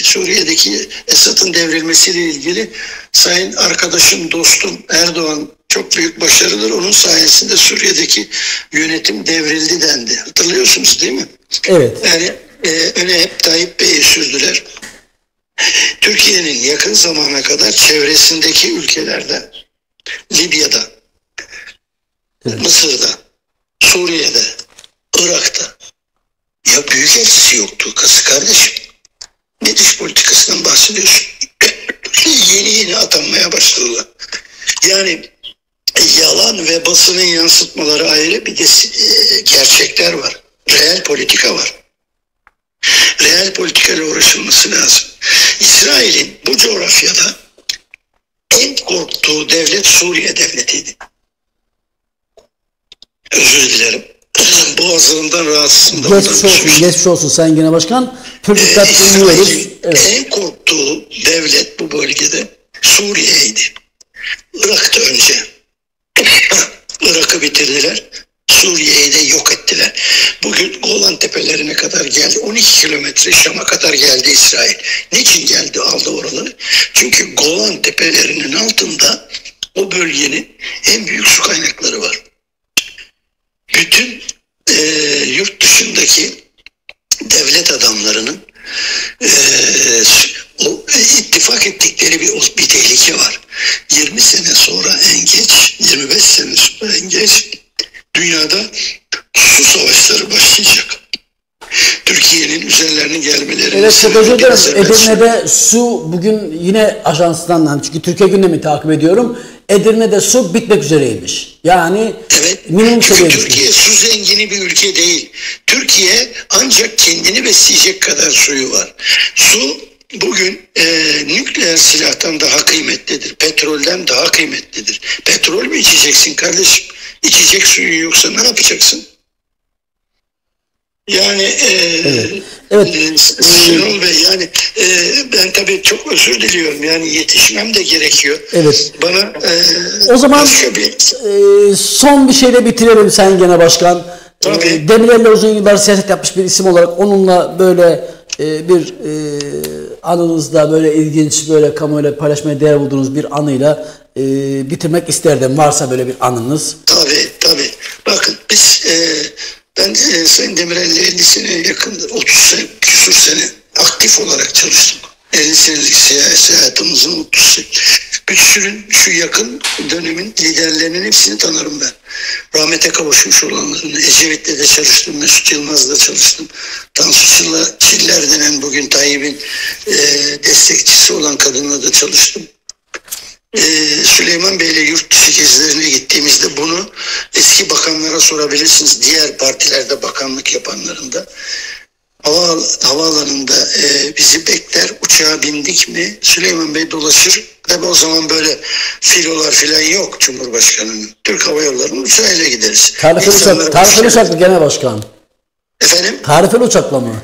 Suriye'deki Esad'ın devrilmesiyle ilgili sayın arkadaşım, dostum Erdoğan çok büyük başarıdır. Onun sayesinde Suriye'deki yönetim devrildi dendi. Hatırlıyorsunuz değil mi? Evet. Yani öne hep Tayyip Bey'i sürdüler. Türkiye'nin yakın zamana kadar çevresindeki ülkelerde, Libya'da, Mısır'da, Suriye'de, Irak'ta ya büyükelçisi yoktu kardeşim. Ne dış politikasından bahsediyorsun? Yeni atanmaya başladılar. Yani yalan ve basının yansıtmaları ayrı, bir de gerçekler var. Reel politika var. Reel politikayla uğraşılması lazım. İsrail'in bu coğrafyada en korktuğu devlet Suriye devletiydi. Özür dilerim. Boğazlarımdan rahatsızım. Geçmiş olsun Sayın Genel Başkan. En korktuğu devlet bu bölgede Suriye'ydi. Irak'ta önce. Irak'ı bitirdiler. Suriye'yi de yok ettiler. Bugün Golan Tepelerine kadar geldi. 12 kilometre Şam'a kadar geldi İsrail. Niçin geldi, aldı oraları? Çünkü Golan Tepelerinin altında o bölgenin en büyük su kaynakları var. Bütün yurt dışındaki devlet adamlarının o ittifak ettikleri bir tehlike var. 20 sene sonra en geç, 25 sene sonra en geç dünyada su savaşları başlayacak. Türkiye'nin üzerlerine gelmeleri. Evet, çok özür dilerim. Edirne'de su bugün yine ajansından, çünkü Türkiye gündemi takip ediyorum. Edirne'de su bitmek üzereymiş. Yani evet, minimum çünkü seviyede. Türkiye su zengini bir ülke değil. Türkiye ancak kendini besleyecek kadar suyu var. Su bugün nükleer silahtan daha kıymetlidir. Petrolden daha kıymetlidir. Petrol mü içeceksin kardeşim? İçecek suyun yoksa ne yapacaksın? Yani Şenol Bey, yani ben tabii çok özür diliyorum. Yani yetişmem de gerekiyor. Evet. Bana o zaman son bir şeyle bitirelim Sayın Genel Başkan. Demirel'le uzun yıllar siyaset yapmış bir isim olarak onunla böyle bir anınızda böyle ilginç, böyle kamuoyuyla paylaşmaya değer bulduğunuz bir anıyla bitirmek isterdim. Varsa böyle bir anınız. Tabii. Bakın biz ben Sayın Demirel'le 50 seneye yakındır, 30 küsur sene aktif olarak çalıştım. 50 senelik siyasi hayatımızın 30 sene. Güçlü'nün şu yakın dönemin liderlerinin hepsini tanırım ben. Rahmete kavuşmuş olanlarını, Ecevit'le de çalıştım, Mesut Yılmaz'la çalıştım. Tansu Çiller denen bugün Tayyip'in destekçisi olan kadınla da çalıştım. Süleyman Bey'le yurt dışı gezilerine gittiğimizde bunu eski bakanlara sorabilirsiniz. Diğer partilerde bakanlık yapanların da. Havaalanında bizi bekler, uçağa bindik mi Süleyman Bey dolaşır. Tabi o zaman böyle filolar falan yok Cumhurbaşkanı'nın. Türk Hava Yolları'nın uçağıyla gideriz. Tarifeli uçaklı Genel Başkan. Efendim? Tarifeli uçakla mı?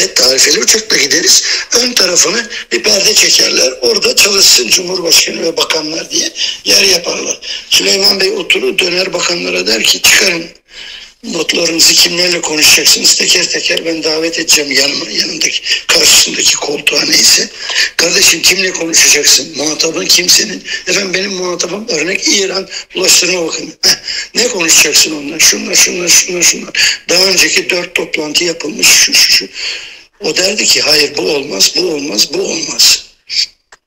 Evet, tarifeli uçakla gideriz. Ön tarafını bir perde çekerler. Orada çalışsın Cumhurbaşkanı ve bakanlar diye yer yaparlar. Süleyman Bey oturur döner bakanlara der ki çıkarın notlarınızı, kimlerle konuşacaksınız teker teker ben davet edeceğim yanımdaki karşısındaki koltuğa neyse. Kardeşim kimle konuşacaksın? Muhatabın kimsenin? Efendim benim muhatabım örnek İran Ulaştırma Bakanı. Ne konuşacaksın onunla? Şunlar. Daha önceki 4 toplantı yapılmış şu. O derdi ki hayır bu olmaz.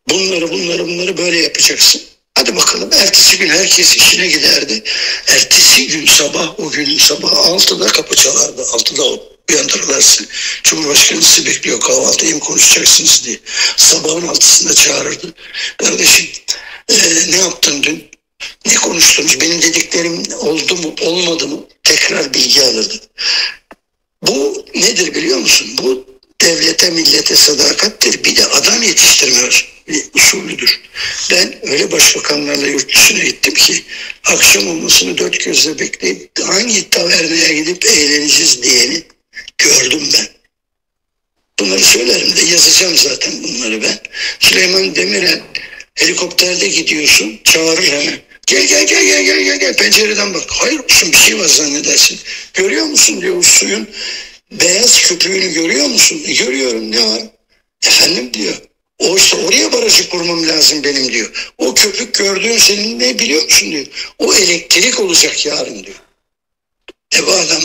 Bunları böyle yapacaksın. Hadi bakalım. Ertesi gün herkes işine giderdi. Ertesi gün o günün sabahı 6'da kapı çalardı. 6'da uyandırırlarsın. Cumhurbaşkanı sizi bekliyor, kahvaltıya mı konuşacaksınız diye. Sabahın 6'sında çağırırdı. Kardeşim ne yaptın dün? Ne konuştunuz? Benim dediklerim oldu mu olmadı mı? Tekrar bilgi alırdı. Bu nedir biliyor musun? Bu devlete millete sadakattir. Bir de adam yetiştirme usulüdür. Ben öyle başbakanlarla yurt dışına gittim ki akşam olmasını dört gözle bekleyip hangi taverneye gidip eğleneceğiz diyeni gördüm ben. Bunları söylerim de yazacağım zaten bunları ben. Süleyman Demirel helikopterde gidiyorsun, çağırır hemen. Gel pencereden bak. Hayır olsun bir şey var zannedersin. Görüyor musun diyor suyun beyaz köpüğünü görüyor musun? Görüyorum, ne var? Efendim diyor. O işte oraya barajı kurmam lazım benim diyor. O köpük gördüğün senin ne biliyor musun diyor. O elektrik olacak yarın diyor. Bu adam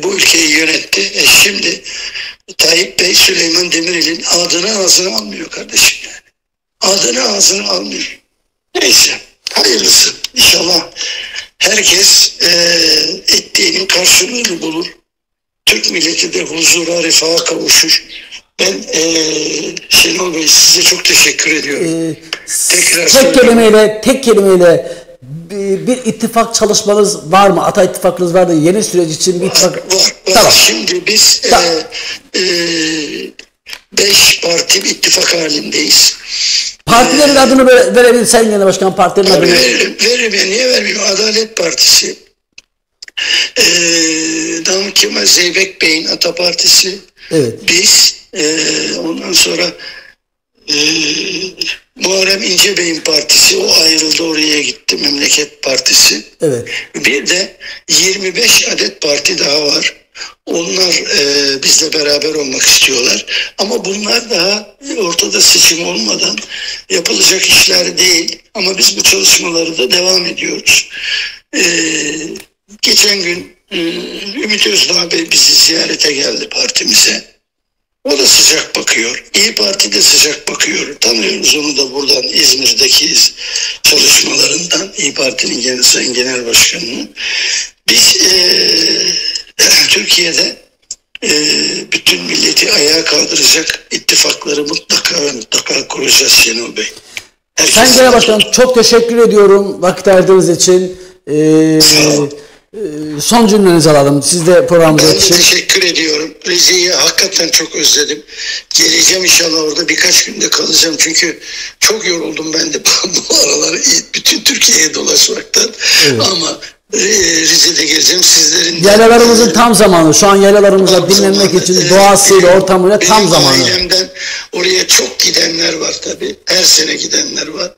bu ülkeyi yönetti. Şimdi Tayyip Bey Süleyman Demirel'in adını ağzına almıyor kardeşim yani. Adını ağzına almıyor. Neyse hayırlısı. İnşallah herkes ettiğinin karşılığını bulur. Türk milleti de huzura, refaha kavuşur. Ben Şenol Bey size çok teşekkür ediyorum. Tek kelimeyle bir ittifak çalışmanız var mı? Ata ittifakınız vardı. Yeni süreç için bir ittifak... Var. Tamam. Şimdi biz 5 parti bir ittifak halindeyiz. Partilerin adını verebilir Sayın Genel Başkan, partilerin adını. Veririm ya, niye vermeyeyim? Adalet Partisi, Namık Kemal Zeybek Bey'in Ata Partisi, evet. Biz, ondan sonra Muharrem İnce Bey'in partisi, o ayrıldı, oraya gitti, Memleket Partisi. Evet. Bir de 25 adet parti daha var. Onlar bizle beraber olmak istiyorlar. Ama bunlar daha ortada seçim olmadan yapılacak işler değil. Ama biz bu çalışmaları da devam ediyoruz. Geçen gün Ümit Özdağ Bey bizi ziyarete geldi partimize. O da sıcak bakıyor. İYİ Parti de sıcak bakıyor. Tanıyoruz onu da buradan İzmir'deki çalışmalarından. İYİ Parti'nin Sayın Genel Başkanı'nı. Biz Türkiye'de bütün milleti ayağa kaldıracak ittifakları mutlaka kuracağız Şenol Bey. Sayın Genel Başkan çok teşekkür ediyorum vakit ayırdığınız için. Son cümlenizi alalım. Siz de programımıza yetişin. Ben teşekkür ediyorum. Rize'yi hakikaten çok özledim. Geleceğim inşallah, orada birkaç günde kalacağım. Çünkü çok yoruldum ben de bu aralar bütün Türkiye'ye dolaşmaktan. Evet. Ama Rize'de geleceğim sizlerin. Yaylalarımızın tam zamanı. Şu an yaylalarımıza dinlenmek için doğasıyla, ortamıyla tam zamanı. Ailemden oraya çok gidenler var tabii. Her sene gidenler var.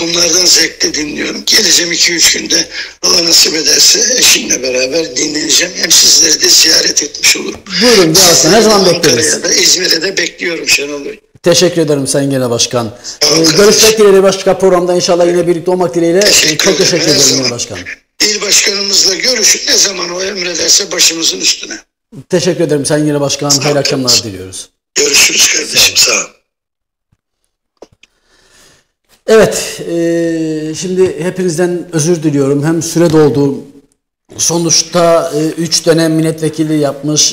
Onlardan zevkle dinliyorum. Geleceğim 2-3 günde, Allah nasip ederse eşimle beraber dinleneceğim. Hem sizleri de ziyaret etmiş olurum. Buyurun gelsin. Her zaman bekleriz. Ankara'ya da, İzmir'e de bekliyorum Şenol Bey. Teşekkür ederim Sayın Genel Başkan. Görüşmek dileğiyle başka programda inşallah yine birlikte olmak dileğiyle. Çok teşekkür ederim Genel Başkan. İl Başkanımızla görüşün, ne zaman o emrederse başımızın üstüne. Teşekkür ederim Sayın Genel Başkan. Hayırlı akşamlar diliyoruz. Görüşürüz kardeşim. Sağ ol. Evet, şimdi hepinizden özür diliyorum. Hem süre doldu. Sonuçta 3 dönem milletvekili yapmış,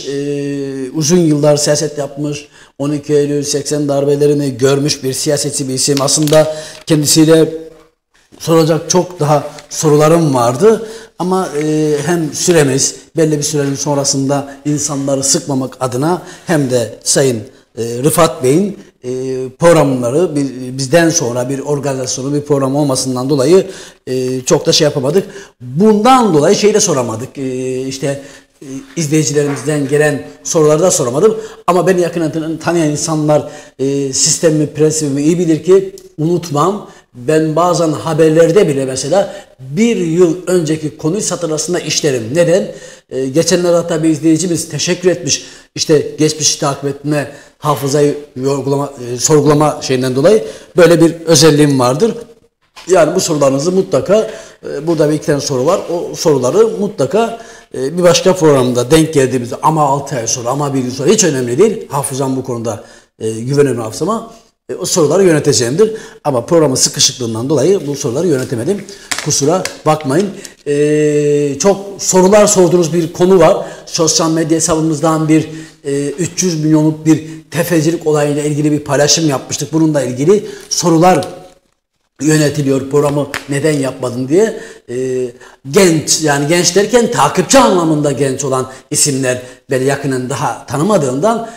uzun yıllar siyaset yapmış, 12 Eylül 80 darbelerini görmüş bir siyasetçi bir isim. Aslında kendisiyle soracak çok daha sorularım vardı ama hem süremiz belli bir sürenin sonrasında insanları sıkmamak adına hem de Sayın Rıfat Bey'in programları bizden sonra bir organizasyonu, bir program olmasından dolayı çok da şey yapamadık. Bundan dolayı şeyi de soramadık. İşte izleyicilerimizden gelen soruları da soramadım. Ama beni yakından tanıyan insanlar sistemimi, prensibimi iyi bilir ki unutmam. Ben bazen haberlerde bile mesela bir yıl önceki konuyu satır arasında işlerim. Neden? Geçenlerde hatta bir izleyicimiz teşekkür etmiş. İşte geçmişi takip etme, hafızayı sorgulama şeyinden dolayı böyle bir özelliğim vardır. Yani bu sorularınızı mutlaka, burada bir iki tane soru var. O soruları mutlaka bir başka programda denk geldiğimizde, ama 6 ay sonra, ama bir yıl sonra, hiç önemli değil. Hafızam bu konuda güveniyorum hafızama. O soruları yöneteceğimdir. Ama programın sıkışıklığından dolayı bu soruları yönetemedim. Kusura bakmayın. Çok sorular sorduğunuz bir konu var. Sosyal medya hesabımızdan bir 300 milyonluk bir tefecilik olayıyla ilgili bir paylaşım yapmıştık. Bununla ilgili sorular yönetiliyor, programı neden yapmadın diye. Genç, yani genç derken takipçi anlamında genç olan isimler beni yakından daha tanımadığından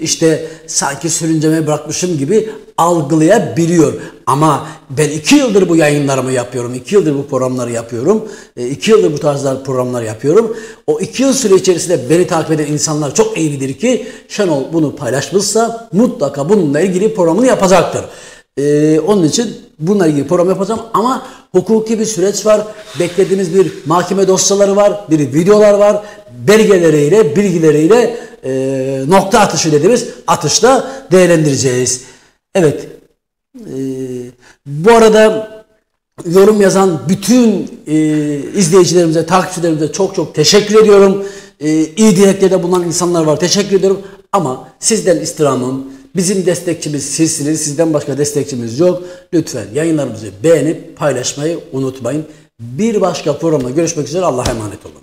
işte sanki sürüncemeye bırakmışım gibi algılayabiliyor. Ama ben 2 yıldır bu yayınlarımı yapıyorum. 2 yıldır bu programları yapıyorum. 2 yıldır bu tarzda programlar yapıyorum. O 2 yıl süre içerisinde beni takip eden insanlar çok iyi bilir ki Şenol bunu paylaşmışsa mutlaka bununla ilgili programını yapacaktır. Onun için bununla ilgili program yapacağım ama hukuki bir süreç var. Beklediğimiz bir mahkeme dosyaları var, bir videolar var. Belgeleriyle, bilgileriyle nokta atışı dediğimiz atışla değerlendireceğiz. Evet. Bu arada yorum yazan bütün izleyicilerimize, takipçilerimize çok çok teşekkür ediyorum. İyi dileklerde bulunan insanlar var. Teşekkür ediyorum. Ama sizden istirhamım, bizim destekçimiz sizsiniz. Sizden başka destekçimiz yok. Lütfen yayınlarımızı beğenip paylaşmayı unutmayın. Bir başka programda görüşmek üzere. Allah'a emanet olun.